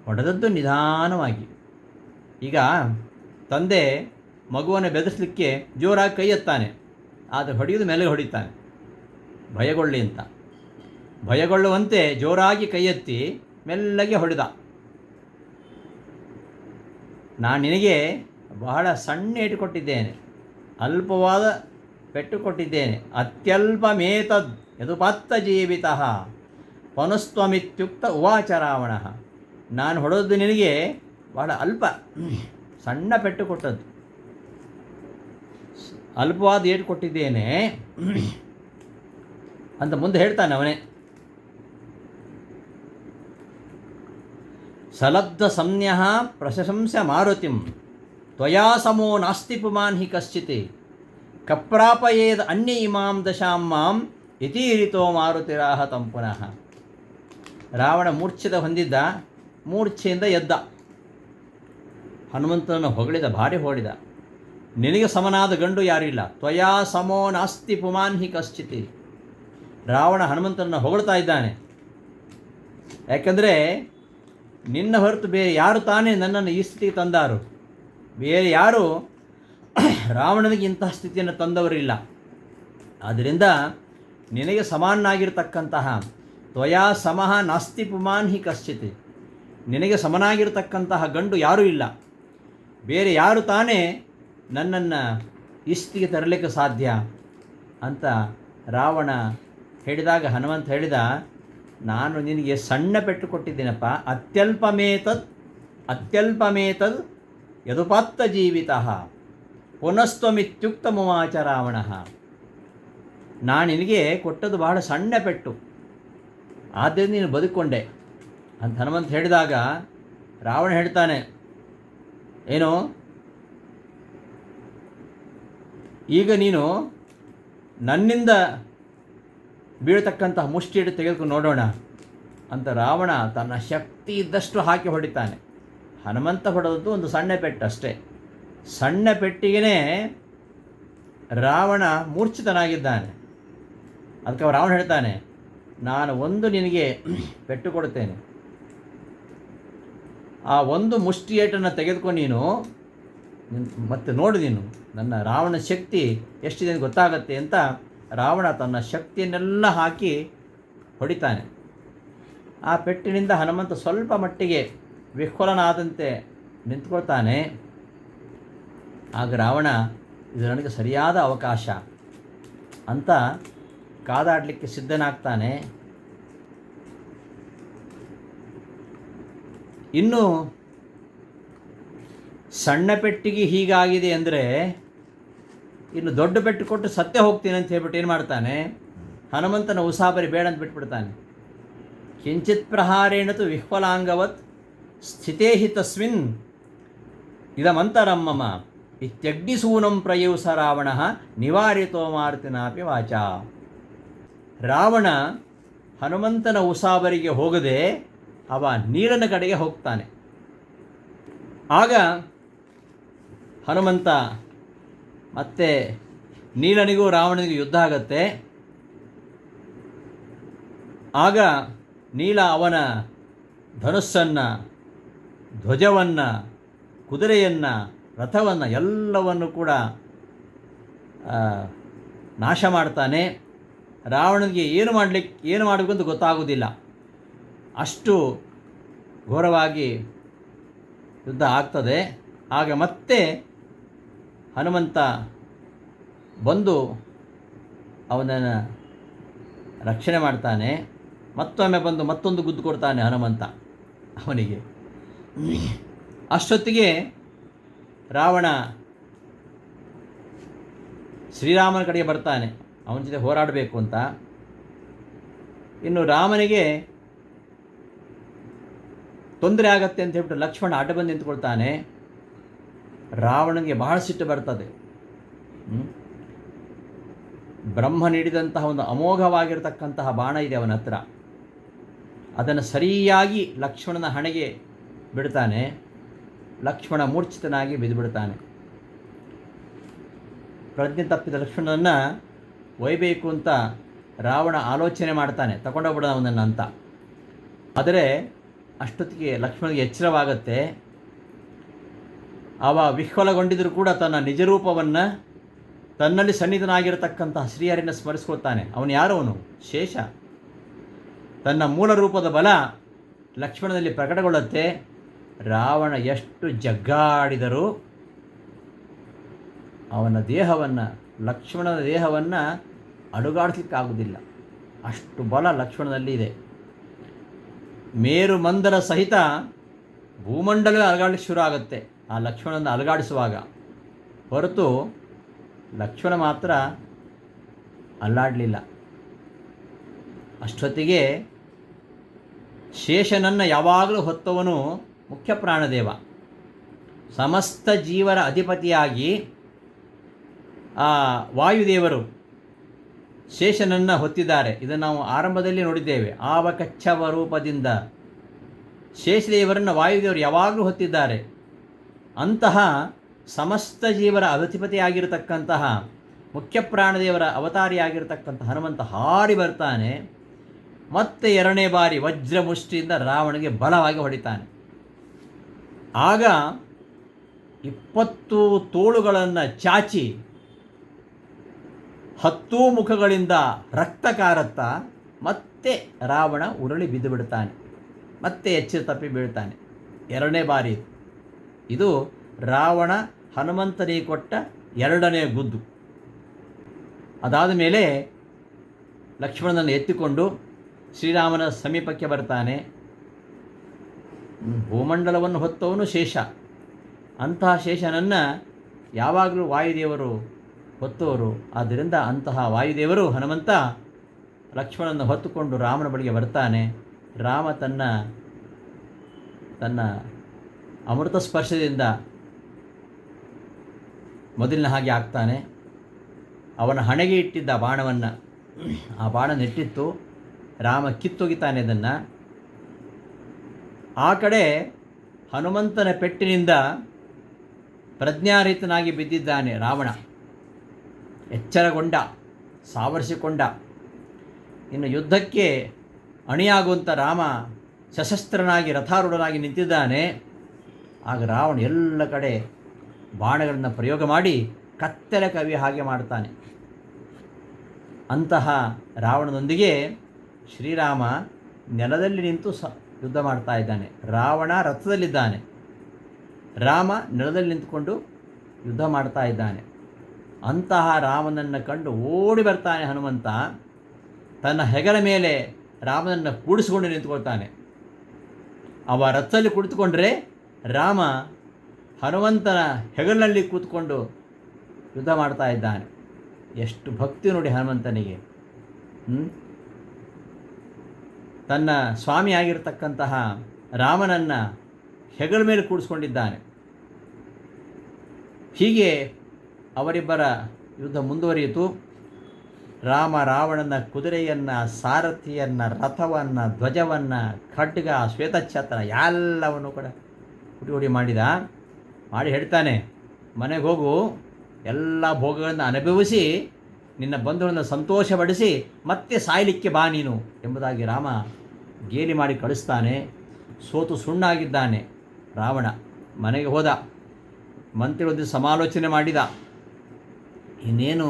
ಹೊಡೆದದ್ದು ನಿಧಾನವಾಗಿ. ಈಗ ತಂದೆ ಮಗುವನ್ನು ಬೆದರಿಸಲಿಕ್ಕೆ ಜೋರಾಗಿ ಕೈ ಎತ್ತಾನೆ, ಆದರೆ ಹೊಡೆಯೋದು ಮೇಲೆ ಹೊಡಿತಾನೆ ಭಯಗೊಳ್ಳಿ ಅಂತ. ಭಯಗೊಳ್ಳುವಂತೆ ಜೋರಾಗಿ ಕೈ ಎತ್ತಿ ಮೆಲ್ಲಗೆ ಹೊಡೆದ. ನಾನು ನಿನಗೆ ಬಹಳ ಸಣ್ಣ ಏಟು ಕೊಟ್ಟಿದ್ದೇನೆ, ಅಲ್ಪವಾದ ಪೆಟ್ಟು ಕೊಟ್ಟಿದ್ದೇನೆ. ಅತ್ಯಲ್ಪಮೇತದ್ ಯದುಪಾತ್ತ ಜೀವಿತಃ ಪನುಸ್ತ್ವಮಿತ್ಯುಕ್ತ ಉವಾಚ ರಾವಣ ನಾನು ಹೊಡೆದು ನಿನಗೆ ಬಹಳ ಅಲ್ಪ, ಸಣ್ಣ ಪೆಟ್ಟು ಕೊಟ್ಟದ್ದು, ಅಲ್ಪವಾದ ಏಟು ಕೊಟ್ಟಿದ್ದೇನೆ ಅಂತ ಮುಂದೆ ಹೇಳ್ತಾನೆ ಅವನೇ. ಸಲಬ್ಧ ಸಂಜ್ಞಃ ಪ್ರಶಂಸ್ಯ ಮಾರುತಿಂ ತ್ವಯಾ ಸಮೋ ನಾಸ್ತಿ ಪುಮಾನ್ ಹಿ ಕಶ್ಚಿತ್ ಕಪ್ರಾಪಯೇದ ಅನ್ಯ ಇಮಾಂ ದಶಾಂ ಮಾಂ ಇತೀರಿತೋ ಮಾರುತಿರಾಹ ತಂ ಪುನಃ. ರಾವಣ ಮೂರ್ಛಿತ ಹೊಂದಿದ್ದ, ಮೂರ್ಛೆಯಿಂದ ಎದ್ದ, ಹನುಮಂತನನ್ನು ಹೊಗಳಿದ, ಭಾರಿ ಹೊಗಳಿದ. ನಿನಗೆ ಸಮನಾದ ಗಂಡು ಯಾರಿಲ್ಲ, ತ್ವಯಾ ಸಮೋ ನಾಸ್ತಿ ಪುಮಾನ್ ಹಿ ಕಶ್ಚಿತ್. ರಾವಣ ಹನುಮಂತನನ್ನು ಹೊಗಳ್ತಾ ಇದ್ದಾನೆ. ಯಾಕಂದರೆ ನಿನ್ನ ಹೊರತು ಬೇರೆ ಯಾರು ತಾನೇ ನನ್ನನ್ನು ಈ ಸ್ಥಿತಿಗೆ ತಂದಾರು, ಬೇರೆ ಯಾರು ರಾವಣನಿಗೆ ಇಂತಹ ಸ್ಥಿತಿಯನ್ನು ತಂದವರಿಲ್ಲ. ಆದ್ದರಿಂದ ನಿನಗೆ ಸಮಾನಾಗಿರ್ತಕ್ಕಂತಹ ತ್ವಯಾ ಸಮಃ ನಾಸ್ತಿ ಪುಮಾನ್ ಹಿ ಕಶ್ಚಿತ್, ನಿನಗೆ ಸಮನಾಗಿರ್ತಕ್ಕಂತಹ ಗಂಡು ಯಾರೂ ಇಲ್ಲ, ಬೇರೆ ಯಾರು ತಾನೇ ನನ್ನನ್ನು ಈ ಸ್ಥಿತಿಗೆ ತರಲಿಕ್ಕೆ ಸಾಧ್ಯ ಅಂತ ರಾವಣ ಹೇಳಿದಾಗ ಹನುಮಂತ ಹೇಳಿದ, ನಾನು ನಿನಗೆ ಸಣ್ಣ ಪೆಟ್ಟು ಕೊಟ್ಟಿದ್ದೀನಪ್ಪ, ಅತ್ಯಲ್ಪಮೇತದ್ ಯದುಪಾತ್ತ ಜೀವಿತಃ ಪುನಸ್ತ್ವಮಿತ್ಯುಕ್ತ ಮುವಾಚ ರಾವಣ. ನಾನು ನಿನಗೆ ಕೊಟ್ಟದ್ದು ಬಹಳ ಸಣ್ಣ ಪೆಟ್ಟು, ಆದ್ದರಿಂದ ನೀನು ಬದುಕೊಂಡೆ ಅಂತ ಹನುಮಂತ ಹೇಳಿದಾಗ ರಾವಣ ಹೇಳ್ತಾನೆ, ಏನು ಈಗ ನೀನು ನನ್ನಿಂದ ಬೀಳ್ತಕ್ಕಂತಹ ಮುಷ್ಟಿಯಿಟ್ಟು ತೆಗೆದುಕೊಂಡು ನೋಡೋಣ ಅಂತ ರಾವಣ ತನ್ನ ಶಕ್ತಿ ಇದ್ದಷ್ಟು ಹಾಕಿ ಹೊಡಿತಾನೆ. ಹನುಮಂತ ಹೊಡೆದದ್ದು ಒಂದು ಸಣ್ಣ ಪೆಟ್ಟು ಅಷ್ಟೇ. ಸಣ್ಣ ಪೆಟ್ಟಿಗೆ ರಾವಣ ಮೂರ್ಛಿತನಾಗಿದ್ದಾನೆ. ಅದಕ್ಕೆ ರಾವಣ ಹೇಳ್ತಾನೆ, ನಾನು ಒಂದು ನಿನಗೆ ಪೆಟ್ಟು ಕೊಡ್ತೇನೆ, ಆ ಒಂದು ಮುಷ್ಟಿಯೇಟನ್ನು ತೆಗೆದುಕೊಂಡು ನೀನು ಮತ್ತೆ ನೋಡು, ನೀನು ನನ್ನ ರಾವಣ ಶಕ್ತಿ ಎಷ್ಟಿದೆ ಗೊತ್ತಾಗತ್ತೆ ಅಂತ ರಾವಣ ತನ್ನ ಶಕ್ತಿಯನ್ನೆಲ್ಲ ಹಾಕಿ ಹೊಡಿತಾನೆ. ಆ ಪೆಟ್ಟಿನಿಂದ ಹನುಮಂತ ಸ್ವಲ್ಪ ಮಟ್ಟಿಗೆ ವಿಹ್ವಲನಾದಂತೆ ನಿಂತ್ಕೊಳ್ತಾನೆ. ಆಗ ರಾವಣ ಇದು ನನಗೆ ಸರಿಯಾದ ಅವಕಾಶ ಅಂತ ಕಾದಾಡಲಿಕ್ಕೆ ಸಿದ್ಧನಾಗ್ತಾನೆ. ಇನ್ನು ಸಣ್ಣ ಪೆಟ್ಟಿಗೆ ಹೀಗಾಗಿದೆ ಅಂದರೆ ಇನ್ನು ದೊಡ್ಡ ಪೆಟ್ಟು ಕೊಟ್ಟು ಸತ್ಯ ಹೋಗ್ತೀನಿ ಅಂತ ಹೇಳ್ಬಿಟ್ಟು ಏನು ಮಾಡ್ತಾನೆ, ಹನುಮಂತನ ಉಸಾಬರಿ ಬೇಡ ಅಂತ ಬಿಟ್ಬಿಡ್ತಾನೆ. ಕಿಂಚಿತ್ ಪ್ರಹಾರೇಣತು ವಿಹ್ವಲಾಂಗವತ್ ಸ್ಥಿತೇ ಹಿ ತಸ್ಮಿನ್ ಇದಮಂತರಂ ಮಮ ಇತ್ಯಗ್ನಿಸೂನಂ ಪ್ರಯುಸ ರಾವಣ ನಿವಾರಿತೋ ಮಾರುತಿನಾಪಿ ವಾಚ. ರಾವಣ ಹನುಮಂತನ ಉಸಾಬರಿಗೆ ಹೋಗದೆ ಅವ ನೀರನ ಕಡೆಗೆ ಹೋಗ್ತಾನೆ. ಆಗ ಹನುಮಂತ ಮತ್ತೆ ನೀಲನಿಗೂ ರಾವಣನಿಗೂ ಯುದ್ಧ ಆಗತ್ತೆ. ಆಗ ನೀಲ ಅವನ ಧನುಸ್ಸನ್ನು, ಧ್ವಜವನ್ನು, ಕುದುರೆಯನ್ನು, ರಥವನ್ನು ಎಲ್ಲವನ್ನು ಕೂಡ ನಾಶ ಮಾಡ್ತಾನೆ. ರಾವಣನಿಗೆ ಏನು ಮಾಡಬೇಕು ಅಂತ ಗೊತ್ತಾಗೋದಿಲ್ಲ. ಅಷ್ಟು ಘೋರವಾಗಿ ಯುದ್ಧ ಆಗ್ತದೆ. ಆಗ ಮತ್ತೆ ಹನುಮಂತ ಬಂದು ಅವನನ್ನು ರಕ್ಷಣೆ ಮಾಡ್ತಾನೆ. ಮತ್ತೊಮ್ಮೆ ಬಂದು ಮತ್ತೊಂದು ಗುದ್ದು ಕೊಡ್ತಾನೆ ಹನುಮಂತ ಅವನಿಗೆ. ಅಷ್ಟೊತ್ತಿಗೆ ರಾವಣ ಶ್ರೀರಾಮನ ಕಡೆಗೆ ಬರ್ತಾನೆ, ಅವನ ಜೊತೆ ಹೋರಾಡಬೇಕು ಅಂತ. ಇನ್ನು ರಾಮನಿಗೆ ತೊಂದರೆ ಆಗತ್ತೆ ಅಂತ ಹೇಳ್ಬಿಟ್ಟು ಲಕ್ಷ್ಮಣ ಅಡ್ಡ ಬಂದು ನಿಂತ್ಕೊಳ್ತಾನೆ. ರಾವಣನಿಗೆ ಬಹಳ ಸಿಟ್ಟು ಬರ್ತದೆ. ಬ್ರಹ್ಮ ನೀಡಿದಂತಹ ಒಂದು ಅಮೋಘವಾಗಿರತಕ್ಕಂತಹ ಬಾಣ ಇದೆ ಅವನ ಹತ್ರ. ಅದನ್ನು ಸರಿಯಾಗಿ ಲಕ್ಷ್ಮಣನ ಹಣೆಗೆ ಬಿಡ್ತಾನೆ. ಲಕ್ಷ್ಮಣ ಮೂರ್ಛಿತನಾಗಿ ಬಿದ್ದುಬಿಡ್ತಾನೆ. ಪ್ರಜ್ಞೆ ತಪ್ಪಿದ ಲಕ್ಷ್ಮಣನನ್ನು ಒಯ್ಯಬೇಕು ಅಂತ ರಾವಣ ಆಲೋಚನೆ ಮಾಡ್ತಾನೆ, ತಗೊಂಡೋಗ್ಬಿಡ ಅವನನ್ನು ಅಂತ. ಆದರೆ ಅಷ್ಟೊತ್ತಿಗೆ ಲಕ್ಷ್ಮಣನಿಗೆ ಎಚ್ಚರವಾಗತ್ತೆ. ಅವ ವಿಹ್ವಲಗೊಂಡಿದ್ದರೂ ಕೂಡ ತನ್ನ ನಿಜರೂಪವನ್ನು, ತನ್ನಲ್ಲಿ ಸನ್ನಿಧನಾಗಿರತಕ್ಕಂತಹ ಶ್ರೀಹರಿಯನ್ನು ಸ್ಮರಿಸ್ಕೊಳ್ತಾನೆ. ಅವನು ಯಾರವನು? ಶೇಷ. ತನ್ನ ಮೂಲ ರೂಪದ ಬಲ ಲಕ್ಷ್ಮಣನಲ್ಲಿ ಪ್ರಕಟಗೊಳ್ಳುತ್ತೆ. ರಾವಣ ಎಷ್ಟು ಜಗ್ಗಾಡಿದರೂ ಅವನ ದೇಹವನ್ನು, ಲಕ್ಷ್ಮಣನ ದೇಹವನ್ನು ಅಡುಗಾಡಿಸ್ಲಿಕ್ಕಾಗೋದಿಲ್ಲ. ಅಷ್ಟು ಬಲ ಲಕ್ಷ್ಮಣನಲ್ಲಿ ಇದೆ. ಮೇರು ಮಂದರ ಸಹಿತ ಭೂಮಂಡಲವೇ ಅಲುಗಾಡಲಿಕ್ಕೆ ಶುರು ಆಗುತ್ತೆ ಆ ಲಕ್ಷ್ಮಣನ ಅಲುಗಾಡಿಸುವಾಗ. ಹೊರತು ಲಕ್ಷ್ಮಣ ಮಾತ್ರ ಅಲ್ಲಾಡಲಿಲ್ಲ. ಅಷ್ಟೊತ್ತಿಗೆ ಶೇಷನನ್ನು ಯಾವಾಗಲೂ ಹೊತ್ತವನು ಮುಖ್ಯ ಪ್ರಾಣದೇವ, ಸಮಸ್ತ ಜೀವರ ಅಧಿಪತಿಯಾಗಿ ಆ ವಾಯುದೇವರು ಶೇಷನನ್ನು ಹೊತ್ತಿದ್ದಾರೆ. ಇದನ್ನು ನಾವು ಆರಂಭದಲ್ಲಿ ನೋಡಿದ್ದೇವೆ. ಆವಕಚ್ಚವ ರೂಪದಿಂದ ಶೇಷದೇವರನ್ನು ವಾಯುದೇವರು ಯಾವಾಗಲೂ ಹೊತ್ತಿದ್ದಾರೆ. ಅಂತಹ ಸಮಸ್ತ ಜೀವರ ಅಧಿಪತಿಯಾಗಿರತಕ್ಕಂತಹ ಮುಖ್ಯ ಪ್ರಾಣದೇವರ ಅವತಾರಿಯಾಗಿರ್ತಕ್ಕಂಥ ಹನುಮಂತ ಹಾರಿ ಬರ್ತಾನೆ. ಮತ್ತೆ ಎರಡನೇ ಬಾರಿ ವಜ್ರ ಮುಷ್ಟಿಯಿಂದ ರಾವಣನಿಗೆ ಬಲವಾಗಿ ಹೊಡಿತಾನೆ. ಆಗ 20 ತೋಳುಗಳನ್ನು ಚಾಚಿ 10 ಮುಖಗಳಿಂದ ರಕ್ತ ಕಾರತ್ತಾ ಮತ್ತೆ ರಾವಣ ಉರುಳಿ ಬಿದ್ದು ಬಿಡ್ತಾನೆ. ಮತ್ತೆ ಎಚ್ಚರ ತಪ್ಪಿ ಬೀಳ್ತಾನೆ. ಎರಡನೇ ಬಾರಿ ಇದು ರಾವಣ ಹನುಮಂತನಿಗೆ ಕೊಟ್ಟ ಎರಡನೇ ಗುದ್ದು. ಅದಾದ ಮೇಲೆ ಲಕ್ಷ್ಮಣನನ್ನು ಎತ್ತಿಕೊಂಡು ಶ್ರೀರಾಮನ ಸಮೀಪಕ್ಕೆ ಬರ್ತಾನೆ. ಭೂಮಂಡಲವನ್ನು ಹೊತ್ತವನು ಶೇಷ. ಅಂತಹ ಶೇಷನನ್ನು ಯಾವಾಗಲೂ ವಾಯುದೇವರು ಹೊತ್ತವರು. ಆದ್ದರಿಂದ ಅಂತಹ ವಾಯುದೇವರು ಹನುಮಂತ ಲಕ್ಷ್ಮಣನನ್ನು ಹೊತ್ತುಕೊಂಡು ರಾಮನ ಬಳಿಗೆ ಬರ್ತಾನೆ. ರಾಮ ತನ್ನ ಅಮೃತ ಸ್ಪರ್ಶದಿಂದ ಮೊದಲಿನ ಹಾಗೆ ಆಗ್ತಾನೆ. ಅವನ ಹಣೆಗೆ ಇಟ್ಟಿದ್ದ ಬಾಣವನ್ನು, ಆ ಬಾಣ ನೆಟ್ಟಿತ್ತು. ರಾಮ ಕಿತ್ತೊಗಿತಾನೆ ಅದನ್ನು. ಆ ಕಡೆ ಹನುಮಂತನ ಪೆಟ್ಟಿನಿಂದ ಪ್ರಜ್ಞಾರಹಿತನಾಗಿ ಬಿದ್ದಿದ್ದಾನೆ ರಾವಣ. ಎಚ್ಚರಗೊಂಡ, ಸಾವರಿಸಿಕೊಂಡ. ಇನ್ನು ಯುದ್ಧಕ್ಕೆ ಅಣಿಯಾಗುವಂಥ ರಾಮ ಸಶಸ್ತ್ರನಾಗಿ ರಥಾರೂಢನಾಗಿ ನಿಂತಿದ್ದಾನೆ. ಆಗ ರಾವಣ ಎಲ್ಲ ಕಡೆ ಬಾಣಗಳನ್ನು ಪ್ರಯೋಗ ಮಾಡಿ ಕತ್ತಲೆ ಕವಿ ಹಾಗೆ ಮಾಡ್ತಾನೆ. ಅಂತಹ ರಾವಣನೊಂದಿಗೆ ಶ್ರೀರಾಮ ನೆಲದಲ್ಲಿ ನಿಂತು ಯುದ್ಧ ಮಾಡ್ತಾ ಇದ್ದಾನೆ. ರಾವಣ ರಥದಲ್ಲಿದ್ದಾನೆ, ರಾಮ ನೆಲದಲ್ಲಿ ನಿಂತುಕೊಂಡು ಯುದ್ಧ ಮಾಡ್ತಾ ಇದ್ದಾನೆ. ಅಂತಹ ರಾಮನನ್ನು ಕಂಡು ಓಡಿ ಬರ್ತಾನೆ ಹನುಮಂತ. ತನ್ನ ಹೆಗಲ ಮೇಲೆ ರಾಮನನ್ನು ಕೂಡಿಸಿಕೊಂಡು ನಿಂತುಕೊಳ್ತಾನೆ. ಅವ ರಥದಲ್ಲಿ ಕುಳಿತುಕೊಂಡ್ರೆ ರಾಮ ಹನುಮಂತನ ಹೆಗಲಿನಲ್ಲಿ ಕೂತ್ಕೊಂಡು ಯುದ್ಧ ಮಾಡ್ತಾ ಇದ್ದಾನೆ. ಎಷ್ಟು ಭಕ್ತಿ ನೋಡಿ ಹನುಮಂತನಿಗೆ. ತನ್ನ ಸ್ವಾಮಿಯಾಗಿರ್ತಕ್ಕಂತಹ ರಾಮನನ್ನು ಹೆಗಲ ಮೇಲೆ ಕೂಡಿಸ್ಕೊಂಡಿದ್ದಾನೆ. ಹೀಗೆ ಅವರಿಬ್ಬರ ಯುದ್ಧ ಮುಂದುವರಿಯಿತು. ರಾಮ ರಾವಣನ ಕುದುರೆಯನ್ನು, ಸಾರಥಿಯನ್ನು, ರಥವನ್ನು, ಧ್ವಜವನ್ನು, ಖಡ್ಗ, ಶ್ವೇತಛತ್ರ ಎಲ್ಲವನ್ನು ಕೂಡ ಹುಡಿ ಮಾಡಿ ಹೇಳ್ತಾನೆ, ಮನೆಗೆ ಹೋಗು, ಎಲ್ಲ ಭೋಗಗಳನ್ನು ಅನುಭವಿಸಿ ನಿನ್ನ ಬಂಧುಗಳನ್ನು ಸಂತೋಷಪಡಿಸಿ ಮತ್ತೆ ಸಾಯಲಿಕ್ಕೆ ಬಾ ನೀನು ಎಂಬುದಾಗಿ ರಾಮ ಗೇಲಿ ಮಾಡಿ ಕಳಿಸ್ತಾನೆ. ಸೋತು ಸುಣ್ಣಾಗಿದ್ದಾನೆ ರಾವಣ. ಮನೆಗೆ ಹೋದ. ಮಂತ್ರಿಗಳೊಂದಿಗೆ ಸಮಾಲೋಚನೆ ಮಾಡಿದ. ಇನ್ನೇನು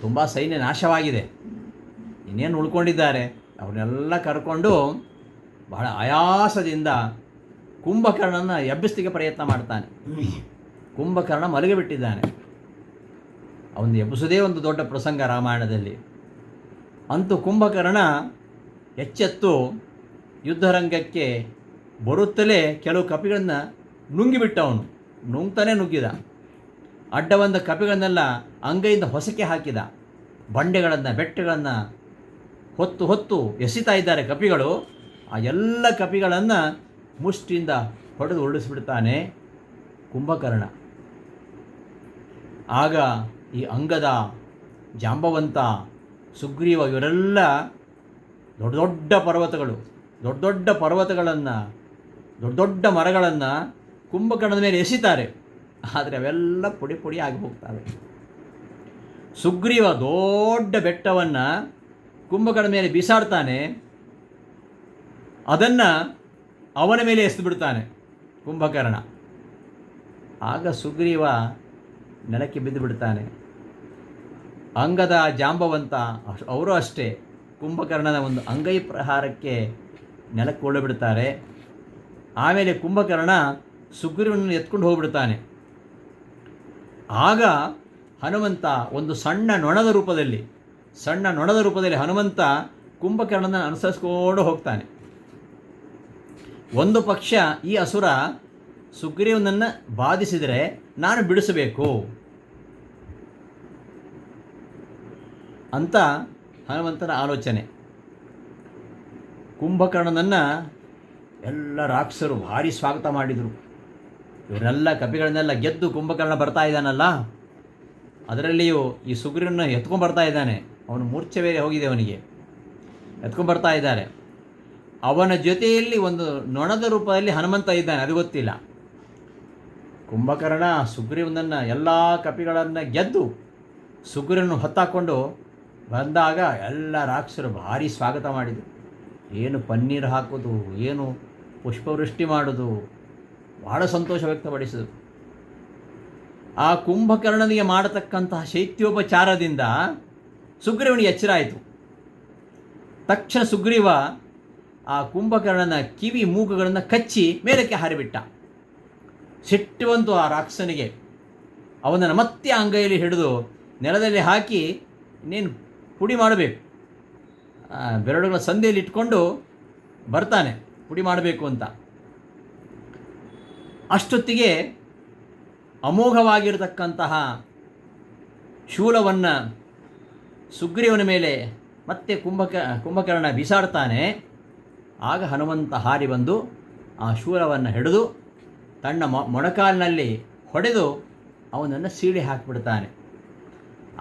ತುಂಬ ಸೈನ್ಯ ನಾಶವಾಗಿದೆ, ಇನ್ನೇನು ಉಳ್ಕೊಂಡಿದ್ದಾರೆ, ಅವನ್ನೆಲ್ಲ ಕರ್ಕೊಂಡು ಬಹಳ ಆಯಾಸದಿಂದ ಕುಂಭಕರ್ಣನ ಎಬ್ಬಿಸ್ಲಿಕ್ಕೆ ಪ್ರಯತ್ನ ಮಾಡ್ತಾನೆ. ಕುಂಭಕರ್ಣ ಮಲಗಿಬಿಟ್ಟಿದ್ದಾನೆ. ಅವನು ಎಬ್ಬಿಸೋದೇ ಒಂದು ದೊಡ್ಡ ಪ್ರಸಂಗ ರಾಮಾಯಣದಲ್ಲಿ. ಅಂತೂ ಕುಂಭಕರ್ಣ ಎಚ್ಚೆತ್ತು ಯುದ್ಧರಂಗಕ್ಕೆ ಬರುತ್ತಲೇ ಕೆಲವು ಕಪಿಗಳನ್ನು ನುಂಗಿಬಿಟ್ಟ. ಅವನು ನುಂಗಿದ. ಅಡ್ಡ ಬಂದ ಕಪಿಗಳನ್ನೆಲ್ಲ ಅಂಗೈಯಿಂದ ಹೊಸಕ್ಕೆ ಹಾಕಿದ. ಬಂಡೆಗಳನ್ನು, ಬೆಟ್ಟಗಳನ್ನು ಹೊತ್ತು ಎಸಿತಾ ಇದ್ದಾರೆ ಕಪಿಗಳು. ಆ ಎಲ್ಲ ಕಪಿಗಳನ್ನು ಮುಷ್ಟಿಯಿಂದ ಹೊಡೆದು ಉರುಳಿಸಿಬಿಡ್ತಾನೆ ಕುಂಭಕರ್ಣ. ಆಗ ಈ ಅಂಗದ, ಜಾಂಬವಂತ, ಸುಗ್ರೀವ ಇವರೆಲ್ಲ ದೊಡ್ಡ ದೊಡ್ಡ ಪರ್ವತಗಳನ್ನು, ದೊಡ್ಡ ಮರಗಳನ್ನು ಕುಂಭಕರ್ಣದ ಮೇಲೆ ಎಸಿತಾರೆ. ಆದರೆ ಅವೆಲ್ಲ ಪುಡಿ ಆಗಿ ಹೋಗ್ತವೆ. ಸುಗ್ರೀವ ದೊಡ್ಡ ಬೆಟ್ಟವನ್ನು ಕುಂಭಕರ್ಣದ ಮೇಲೆ ಬೀಸಾಡ್ತಾನೆ. ಅದನ್ನು ಅವನ ಮೇಲೆ ಎಸೆದು ಬಿಡ್ತಾನೆ ಕುಂಭಕರ್ಣ. ಆಗ ಸುಗ್ರೀವ ನೆಲಕ್ಕೆ ಬಿದ್ದು ಬಿಡ್ತಾನೆ. ಅಂಗದ, ಜಾಂಬವಂತ ಅವರು ಅಷ್ಟೇ ಕುಂಭಕರ್ಣನ ಒಂದು ಅಂಗೈ ಪ್ರಹಾರಕ್ಕೆ ನೆಲಕ್ಕೆ ಉಳಿಬಿಡ್ತಾರೆ. ಆಮೇಲೆ ಕುಂಭಕರ್ಣ ಸುಗ್ರೀವನನ್ನು ಎತ್ಕೊಂಡು ಹೋಗ್ಬಿಡ್ತಾನೆ. ಆಗ ಹನುಮಂತ ಒಂದು ಸಣ್ಣ ನೊಣದ ರೂಪದಲ್ಲಿ ಹನುಮಂತ ಕುಂಭಕರ್ಣನ ಅನುಸರಿಸ್ಕೊಂಡು ಹೋಗ್ತಾನೆ. ಒಂದು ಪಕ್ಷ ಈ ಅಸುರ ಸುಗ್ರೀವನನ್ನು ಬಾಧಿಸಿದರೆ ನಾನು ಬಿಡಿಸಬೇಕು ಅಂತ ಹನುಮಂತನ ಆಲೋಚನೆ. ಕುಂಭಕರ್ಣನನ್ನು ಎಲ್ಲ ರಾಕ್ಷಸರು ಭಾರಿ ಸ್ವಾಗತ ಮಾಡಿದರು. ಇವರೆಲ್ಲ ಕಪಿಗಳನ್ನೆಲ್ಲ ಗೆದ್ದು ಕುಂಭಕರ್ಣ ಬರ್ತಾ ಇದ್ದಾನಲ್ಲ, ಅದರಲ್ಲಿಯೂ ಈ ಸುಗ್ರೀವನ ಎತ್ಕೊಂಡ್ಬರ್ತಾ ಇದ್ದಾನೆ. ಅವನು ಮೂರ್ಛೆ ಬೇರೆ ಹೋಗಿದೆ, ಅವನಿಗೆ ಎತ್ಕೊಂಡ್ಬರ್ತಾ ಇದ್ದಾರೆ. ಅವನ ಜೊತೆಯಲ್ಲಿ ಒಂದು ನೊಣದ ರೂಪದಲ್ಲಿ ಹನುಮಂತ ಇದ್ದಾನೆ, ಅದು ಗೊತ್ತಿಲ್ಲ. ಕುಂಭಕರ್ಣ ಸುಗ್ರೀವನನ್ನು ಎಲ್ಲ ಕಪಿಗಳನ್ನು ಗೆದ್ದು ಸುಗ್ರೀವನನ್ನು ಹೊತ್ತಾಕೊಂಡು ಬಂದಾಗ ಎಲ್ಲ ರಾಕ್ಷಸರು ಭಾರಿ ಸ್ವಾಗತ ಮಾಡಿದರು. ಏನು ಪನ್ನೀರು ಹಾಕೋದು, ಏನು ಪುಷ್ಪವೃಷ್ಟಿ ಮಾಡೋದು, ಬಹಳ ಸಂತೋಷ ವ್ಯಕ್ತಪಡಿಸಿದರು. ಆ ಕುಂಭಕರ್ಣನಿಗೆ ಮಾಡತಕ್ಕಂತಹ ಶೈತ್ಯೋಪಚಾರದಿಂದ ಸುಗ್ರೀವನಿಗೆ ಎಚ್ಚರ ಆಯಿತು. ತಕ್ಷಣ ಸುಗ್ರೀವ ಆ ಕುಂಭಕರ್ಣನ ಕಿವಿ ಮೂಗುಗಳನ್ನು ಕಚ್ಚಿ ಮೇಲಕ್ಕೆ ಹಾರಿಬಿಟ್ಟ. ಸಿಟ್ಟು ಬಂತು ಆ ರಾಕ್ಷಸನಿಗೆ. ಅವನನ್ನು ಮತ್ತೆ ಅಂಗೈಯಲ್ಲಿ ಹಿಡಿದು ನೆಲದಲ್ಲಿ ಹಾಕಿ ಇನ್ನೇನು ಪುಡಿ ಮಾಡಬೇಕು, ಬೆರಳುಗಳ ಸಂದಿಯಲ್ಲಿ ಇಟ್ಕೊಂಡು ಬರ್ತಾನೆ ಪುಡಿ ಮಾಡಬೇಕು ಅಂತ. ಅಷ್ಟೊತ್ತಿಗೆ ಅಮೋಘವಾಗಿರತಕ್ಕಂತಹ ಶೂಲವನ್ನು ಸುಗ್ರೀವನ ಮೇಲೆ ಮತ್ತೆ ಕುಂಭಕರ್ಣ ಬಿಸಾಡ್ತಾನೆ. ಆಗ ಹನುಮಂತ ಹಾರಿ ಬಂದು ಆ ಶೂಲವನ್ನು ಹಿಡಿದು ತನ್ನ ಮೊಣಕಾಲಿನಲ್ಲಿ ಹೊಡೆದು ಅವನನ್ನು ಸೀಳಿ ಹಾಕಿಬಿಡ್ತಾನೆ.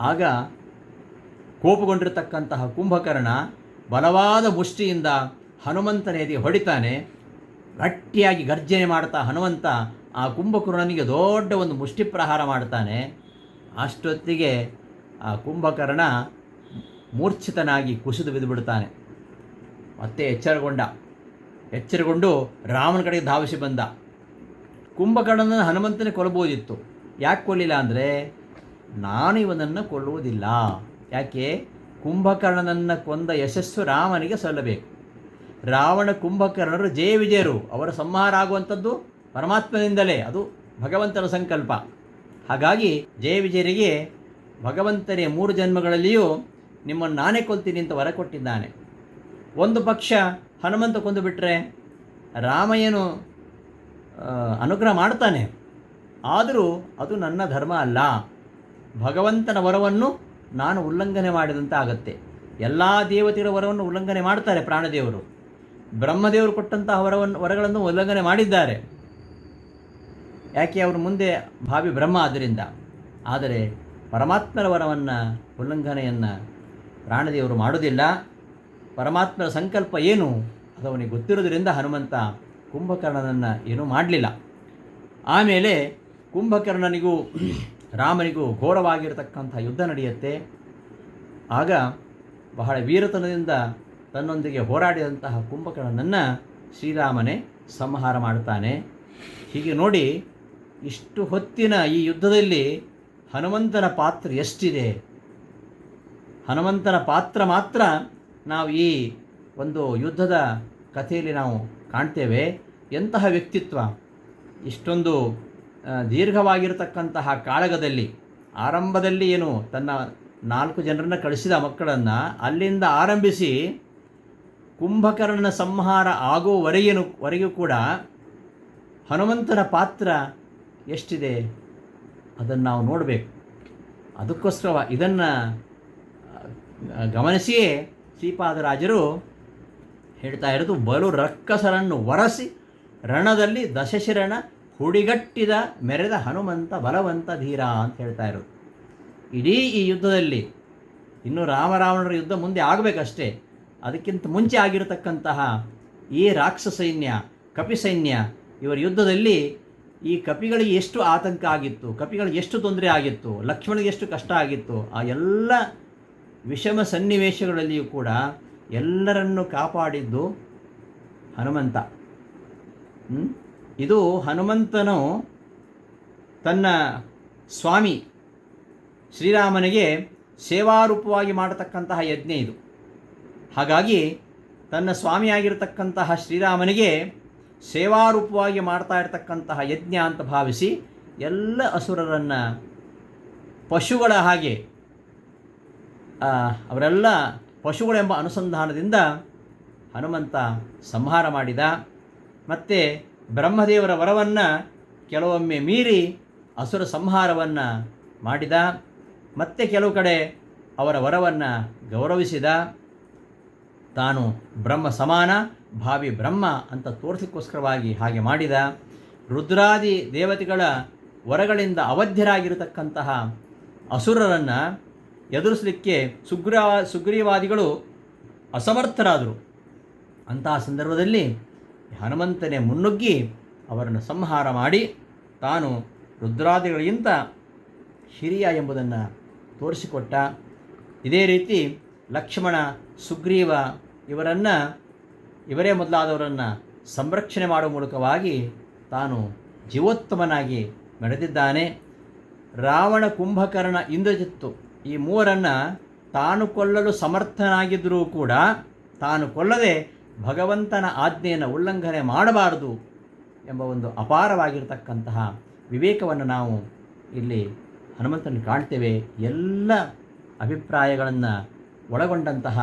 ಆಗ ಕೋಪಗೊಂಡಿರತಕ್ಕಂತಹ ಕುಂಭಕರ್ಣ ಬಲವಾದ ಮುಷ್ಟಿಯಿಂದ ಹನುಮಂತನ ಎದೆ ಹೊಡಿತಾನೆ. ಗಟ್ಟಿಯಾಗಿ ಗರ್ಜನೆ ಮಾಡ್ತಾ ಹನುಮಂತ ಆ ಕುಂಭಕರ್ಣನಿಗೆ ದೊಡ್ಡ ಒಂದು ಮುಷ್ಟಿ ಪ್ರಹಾರ ಮಾಡ್ತಾನೆ. ಅಷ್ಟೊತ್ತಿಗೆ ಆ ಕುಂಭಕರ್ಣ ಮೂರ್ಛಿತನಾಗಿ ಕುಸಿದು ಬಿದ್ದುಬಿಡ್ತಾನೆ. ಮತ್ತೆ ಎಚ್ಚರಗೊಂಡು ರಾಮನ ಕಡೆಗೆ ಧಾವಿಸಿ ಬಂದ. ಕುಂಭಕರ್ಣನನ್ನು ಹನುಮಂತನೇ ಕೊಲ್ಲಬಹುದಿತ್ತು. ಯಾಕೆ ಕೊಲ್ಲಿಲ್ಲ ಅಂದರೆ, ನಾನು ಇವನನ್ನು ಕೊಲ್ಲುವುದಿಲ್ಲ. ಯಾಕೆ? ಕುಂಭಕರ್ಣನನ್ನು ಕೊಂದ ಯಶಸ್ಸು ರಾಮನಿಗೆ ಸಲ್ಲಬೇಕು. ರಾವಣ ಕುಂಭಕರ್ಣರು ಜಯ ವಿಜಯರು, ಅವರ ಸಂಹಾರ ಆಗುವಂಥದ್ದು ಪರಮಾತ್ಮನಿಂದಲೇ, ಅದು ಭಗವಂತನ ಸಂಕಲ್ಪ. ಹಾಗಾಗಿ ಜಯ ವಿಜಯರಿಗೆ ಭಗವಂತನೇ 3 ಜನ್ಮಗಳಲ್ಲಿಯೂ ನಿಮ್ಮನ್ನು ನಾನೇ ಕೊಲ್ತೀನಿ ಅಂತ ವರ ಕೊಟ್ಟಿದ್ದಾನೆ. ಒಂದು ಪಕ್ಷ ಹನುಮಂತ ಕೊಂದು ಬಿಟ್ಟರೆ ರಾಮಯ್ಯನು ಅನುಗ್ರಹ ಮಾಡ್ತಾನೆ, ಆದರೂ ಅದು ನನ್ನ ಧರ್ಮ ಅಲ್ಲ. ಭಗವಂತನ ವರವನ್ನು ನಾನು ಉಲ್ಲಂಘನೆ ಮಾಡಿದಂತೆ ಆಗುತ್ತೆ. ಎಲ್ಲ ದೇವತೆಗಳ ವರವನ್ನು ಉಲ್ಲಂಘನೆ ಮಾಡ್ತಾರೆ ಪ್ರಾಣದೇವರು. ಬ್ರಹ್ಮದೇವರು ಕೊಟ್ಟಂತಹ ವರಗಳನ್ನು ಉಲ್ಲಂಘನೆ ಮಾಡಿದ್ದಾರೆ. ಯಾಕೆ? ಅವರು ಮುಂದೆ ಭಾವಿ ಬ್ರಹ್ಮ ಆದ್ದರಿಂದ. ಆದರೆ ಪರಮಾತ್ಮನ ವರವನ್ನು ಉಲ್ಲಂಘನೆಯನ್ನು ಪ್ರಾಣದೇವರು ಮಾಡೋದಿಲ್ಲ. ಪರಮಾತ್ಮನ ಸಂಕಲ್ಪ ಏನು ಅದು ಅವನಿಗೆ ಗೊತ್ತಿರೋದ್ರಿಂದ ಹನುಮಂತ ಕುಂಭಕರ್ಣನನ್ನು ಏನೂ ಮಾಡಲಿಲ್ಲ. ಆಮೇಲೆ ಕುಂಭಕರ್ಣನಿಗೂ ರಾಮನಿಗೂ ಘೋರವಾಗಿರತಕ್ಕಂಥ ಯುದ್ಧ ನಡೆಯುತ್ತೆ. ಆಗ ಬಹಳ ವೀರತನದಿಂದ ತನ್ನೊಂದಿಗೆ ಹೋರಾಡಿದಂತಹ ಕುಂಭಕರ್ಣನನ್ನು ಶ್ರೀರಾಮನೇ ಸಂಹಾರ ಮಾಡ್ತಾನೆ. ಹೀಗೆ ನೋಡಿ, ಇಷ್ಟು ಹೊತ್ತಿನ ಈ ಯುದ್ಧದಲ್ಲಿ ಹನುಮಂತನ ಪಾತ್ರ ಎಷ್ಟಿದೆ. ಹನುಮಂತನ ಪಾತ್ರ ಮಾತ್ರ ನಾವು ಈ ಒಂದು ಯುದ್ಧದ ಕಥೆಯಲ್ಲಿ ನಾವು ಕಾಣ್ತೇವೆ. ಎಂತಹ ವ್ಯಕ್ತಿತ್ವ! ಇಷ್ಟೊಂದು ದೀರ್ಘವಾಗಿರತಕ್ಕಂತಹ ಕಾಳಗದಲ್ಲಿ ಆರಂಭದಲ್ಲಿ ಏನು ತನ್ನ 4 ಜನರನ್ನು ಕಳಿಸಿದ ಮಕ್ಕಳನ್ನು ಅಲ್ಲಿಂದ ಆರಂಭಿಸಿ ಕುಂಭಕರ್ಣನ ಸಂಹಾರ ಆಗೋವರೆಗೂ ಕೂಡ ಹನುಮಂತನ ಪಾತ್ರ ಎಷ್ಟಿದೆ ಅದನ್ನು ನಾವು ನೋಡಬೇಕು. ಅದಕ್ಕೋಸ್ಕರ ಇದನ್ನು ಗಮನಿಸಿಯೇ ಶ್ರೀಪಾದರಾಜರು ಹೇಳ್ತಾ ಇರೋದು, ಬಲು ರಕ್ಕಸರನ್ನು ವರಸಿ ರಣದಲ್ಲಿ ದಶಶಿರಣ ಹುಡಿಗಟ್ಟಿದ ಮೆರೆದ ಹನುಮಂತ ಬಲವಂತ ಧೀರ ಅಂತ ಹೇಳ್ತಾ ಇರೋದು. ಇಡೀ ಈ ಯುದ್ಧದಲ್ಲಿ ಇನ್ನು ರಾಮರಾವಣರ ಯುದ್ಧ ಮುಂದೆ ಆಗಬೇಕಷ್ಟೇ. ಅದಕ್ಕಿಂತ ಮುಂಚೆ ಆಗಿರತಕ್ಕಂತಹ ಈ ರಾಕ್ಷಸ ಸೈನ್ಯ, ಕಪಿ ಸೈನ್ಯ, ಇವರ ಯುದ್ಧದಲ್ಲಿ ಈ ಕಪಿಗಳಿಗೆ ಎಷ್ಟು ಆತಂಕ ಆಗಿತ್ತು, ಕಪಿಗಳಿಗೆ ಎಷ್ಟು ತೊಂದರೆ ಆಗಿತ್ತು, ಲಕ್ಷ್ಮಣನಿಗೆ ಎಷ್ಟು ಕಷ್ಟ ಆಗಿತ್ತು. ಆ ಎಲ್ಲ ವಿಷಮ ಸನ್ನಿವೇಶಗಳಲ್ಲಿಯೂ ಕೂಡ ಎಲ್ಲರನ್ನು ಕಾಪಾಡಿದ್ದು ಹನುಮಂತ. ಇದು ಹನುಮಂತನು ತನ್ನ ಸ್ವಾಮಿ ಶ್ರೀರಾಮನಿಗೆ ಸೇವಾರೂಪವಾಗಿ ಮಾಡತಕ್ಕಂತಹ ಯಜ್ಞ ಇದು. ಹಾಗಾಗಿ ತನ್ನ ಸ್ವಾಮಿಯಾಗಿರತಕ್ಕಂತಹ ಶ್ರೀರಾಮನಿಗೆ ಸೇವಾರೂಪವಾಗಿ ಮಾಡ್ತಾ ಇರತಕ್ಕಂತಹ ಯಜ್ಞ ಅಂತ ಭಾವಿಸಿ ಎಲ್ಲ ಅಸುರರನ್ನು ಪಶುಗಳ ಹಾಗೆ, ಅವರೆಲ್ಲ ಪಶುಗಳೆಂಬ ಅನುಸಂಧಾನದಿಂದ ಹನುಮಂತ ಸಂಹಾರ ಮಾಡಿದ. ಮತ್ತು ಬ್ರಹ್ಮದೇವರ ವರವನ್ನು ಕೆಲವೊಮ್ಮೆ ಮೀರಿ ಅಸುರ ಸಂಹಾರವನ್ನು ಮಾಡಿದ. ಮತ್ತೆ ಕೆಲವು ಕಡೆ ಅವರ ವರವನ್ನು ಗೌರವಿಸಿದ. ತಾನು ಬ್ರಹ್ಮ ಸಮಾನ, ಭಾವಿ ಬ್ರಹ್ಮ ಅಂತ ತೋರಿಸೋಕ್ಕೋಸ್ಕರವಾಗಿ ಹಾಗೆ ಮಾಡಿದ. ರುದ್ರಾದಿ ದೇವತೆಗಳ ವರಗಳಿಂದ ಅವಧ್ಯರಾಗಿರತಕ್ಕಂತಹ ಅಸುರರನ್ನು ಎದುರಿಸಲಿಕ್ಕೆ ಸುಗ್ರೀವಾದಿಗಳು ಅಸಮರ್ಥರಾದರು. ಅಂತಹ ಸಂದರ್ಭದಲ್ಲಿ ಹನುಮಂತನೇ ಮುನ್ನುಗ್ಗಿ ಅವರನ್ನು ಸಂಹಾರ ಮಾಡಿ ತಾನು ರುದ್ರಾದಿಗಳಿಗಿಂತ ಹಿರಿಯ ಎಂಬುದನ್ನು ತೋರಿಸಿಕೊಟ್ಟ. ಇದೇ ರೀತಿ ಲಕ್ಷ್ಮಣ, ಸುಗ್ರೀವ ಇವರೇ ಮೊದಲಾದವರನ್ನು ಸಂರಕ್ಷಣೆ ಮಾಡುವ ಮೂಲಕವಾಗಿ ತಾನು ಜೀವೋತ್ತಮನಾಗಿ ನಡೆದಿದ್ದಾನೆ. ರಾವಣ, ಕುಂಭಕರ್ಣ, ಇಂದ್ರಜಿತ್ತು ಈ ಮೂವರನ್ನು ತಾನು ಕೊಲ್ಲಲು ಸಮರ್ಥನಾಗಿದ್ದರೂ ಕೂಡ ತಾನು ಕೊಲ್ಲದೆ ಭಗವಂತನ ಆಜ್ಞೆಯನ್ನು ಉಲ್ಲಂಘನೆ ಮಾಡಬಾರದು ಎಂಬ ಒಂದು ಅಪಾರವಾಗಿರತಕ್ಕಂತಹ ವಿವೇಕವನ್ನು ನಾವು ಇಲ್ಲಿ ಹನುಮಂತನ ಕಾಣ್ತೇವೆ. ಎಲ್ಲ ಅಭಿಪ್ರಾಯಗಳನ್ನು ಒಳಗೊಂಡಂತಹ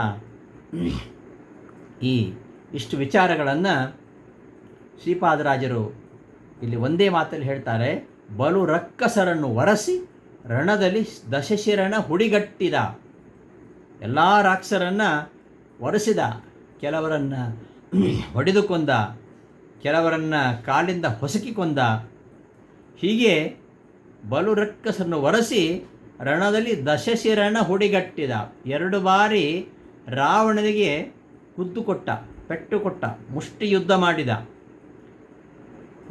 ಇಷ್ಟು ವಿಚಾರಗಳನ್ನು ಶ್ರೀಪಾದರಾಜರು ಇಲ್ಲಿ ಒಂದೇ ಮಾತಲ್ಲಿ ಹೇಳ್ತಾರೆ. ಬಲು ರಕ್ಕಸರನ್ನು ವರಸಿ ರಣದಲ್ಲಿ ದಶಶಿರನ ಹುಡಿಗಟ್ಟಿದ. ಎಲ್ಲ ರಾಕ್ಷಸರನ್ನು ವರಸಿದ, ಕೆಲವರನ್ನು ಹೊಡೆದು ಕೊಂದ, ಕೆಲವರನ್ನು ಕಾಲಿಂದ ಹೊಸಕಿ ಕೊಂದ. ಹೀಗೆ ಬಲು ರಕ್ಕಸರನ್ನು ವರಸಿ ರಣದಲ್ಲಿ ದಶಶಿರನ ಹುಡಿಗಟ್ಟಿದ. 2 ಬಾರಿ ರಾವಣನಿಗೆ ಕುದ್ದು ಕೊಟ್ಟ, ಪೆಟ್ಟು ಕೊಟ್ಟ, ಮುಷ್ಟಿ ಯುದ್ಧ ಮಾಡಿದ.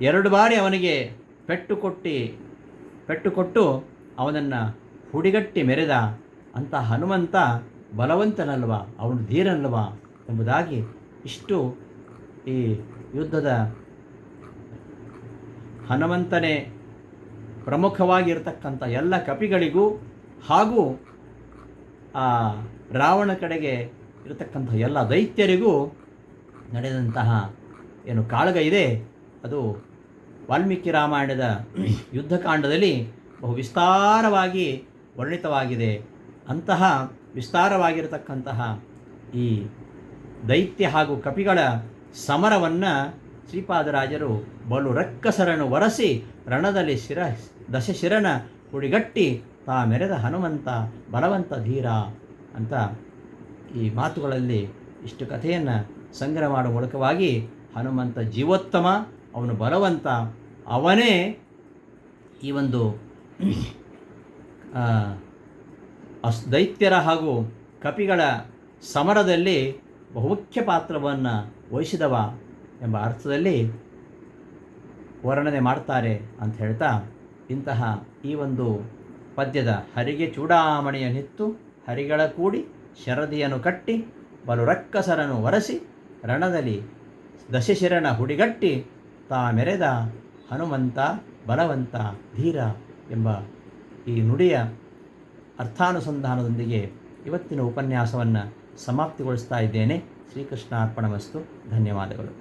2 ಬಾರಿ ಅವನಿಗೆ ಪೆಟ್ಟು ಕೊಟ್ಟು ಅವನನ್ನು ಹುಡಿಗಟ್ಟಿ ಮೆರೆದ. ಅಂತ ಹನುಮಂತ ಬಲವಂತನಲ್ವ, ಅವನು ಧೀರನಲ್ವ ಎಂಬುದಾಗಿ ಇಷ್ಟು ಈ ಯುದ್ಧದ ಹನುಮಂತನೇ ಪ್ರಮುಖವಾಗಿರತಕ್ಕಂಥ ಎಲ್ಲ ಕಪಿಗಳಿಗೂ ಹಾಗೂ ಆ ರಾವಣ ಕಡೆಗೆ ಇರತಕ್ಕಂಥ ಎಲ್ಲ ದೈತ್ಯರಿಗೂ ನಡೆದಂತಹ ಏನು ಕಾಳಗ ಇದೆ ಅದು ವಾಲ್ಮೀಕಿ ರಾಮಾಯಣದ ಯುದ್ಧಕಾಂಡದಲ್ಲಿ ಬಹು ವಿಸ್ತಾರವಾಗಿ ವರ್ಣಿತವಾಗಿದೆ. ಅಂತಹ ವಿಸ್ತಾರವಾಗಿರತಕ್ಕಂತಹ ಈ ದೈತ್ಯ ಹಾಗೂ ಕಪಿಗಳ ಸಮರವನ್ನು ಶ್ರೀಪಾದರಾಜರು ಬಲು ರಕ್ಕಸರನ್ನು ವರಸಿ ರಣದಲ್ಲಿ ದಶಶಿರನ ಹುಡಿಗಟ್ಟಿ ತಾ ಮೆರೆದ ಹನುಮಂತ ಬಲವಂತ ಧೀರ ಅಂತ ಈ ಮಾತುಗಳಲ್ಲಿ ಇಷ್ಟು ಕಥೆಯನ್ನು ಸಂಗ್ರಹ ಮಾಡುವ ಮೂಲಕವಾಗಿ ಹನುಮಂತ ಜೀವೋತ್ತಮ, ಅವನು ಬಲವಂತ, ಅವನೇ ಈ ಒಂದು ದೈತ್ಯರ ಹಾಗೂ ಕಪಿಗಳ ಸಮರದಲ್ಲಿ ಬಹುಮುಖ್ಯ ಪಾತ್ರವನ್ನು ವಹಿಸಿದವ ಎಂಬ ಅರ್ಥದಲ್ಲಿ ವರ್ಣನೆ ಮಾಡ್ತಾರೆ ಅಂತ ಹೇಳ್ತಾ, ಇಂತಹ ಈ ಒಂದು ಪದ್ಯದ ಹರಿಗೆ ಚೂಡಾಮಣಿಯ ನಿತ್ತು ಹರಿಗಳ ಕೂಡಿ ಶರದಿಯನ್ನು ಕಟ್ಟಿ ಬಲು ರಕ್ಕಸರನ್ನು ವರಸಿ ರಣದಲ್ಲಿ ದಶಶಿರನ ಹುಡಿಗಟ್ಟಿ ತಾ ಮೆರೆದ ಹನುಮಂತ ಬಲವಂತ ಧೀರ ಎಂಬ ಈ ನುಡಿಯ ಅರ್ಥಾನುಸಂಧಾನದೊಂದಿಗೆ ಇವತ್ತಿನ ಉಪನ್ಯಾಸವನ್ನು ಸಮಾಪ್ತಿಗೊಳಿಸ್ತಾ ಇದ್ದೇನೆ. ಶ್ರೀಕೃಷ್ಣಾರ್ಪಣಮಸ್ತು. ಧನ್ಯವಾದಗಳು.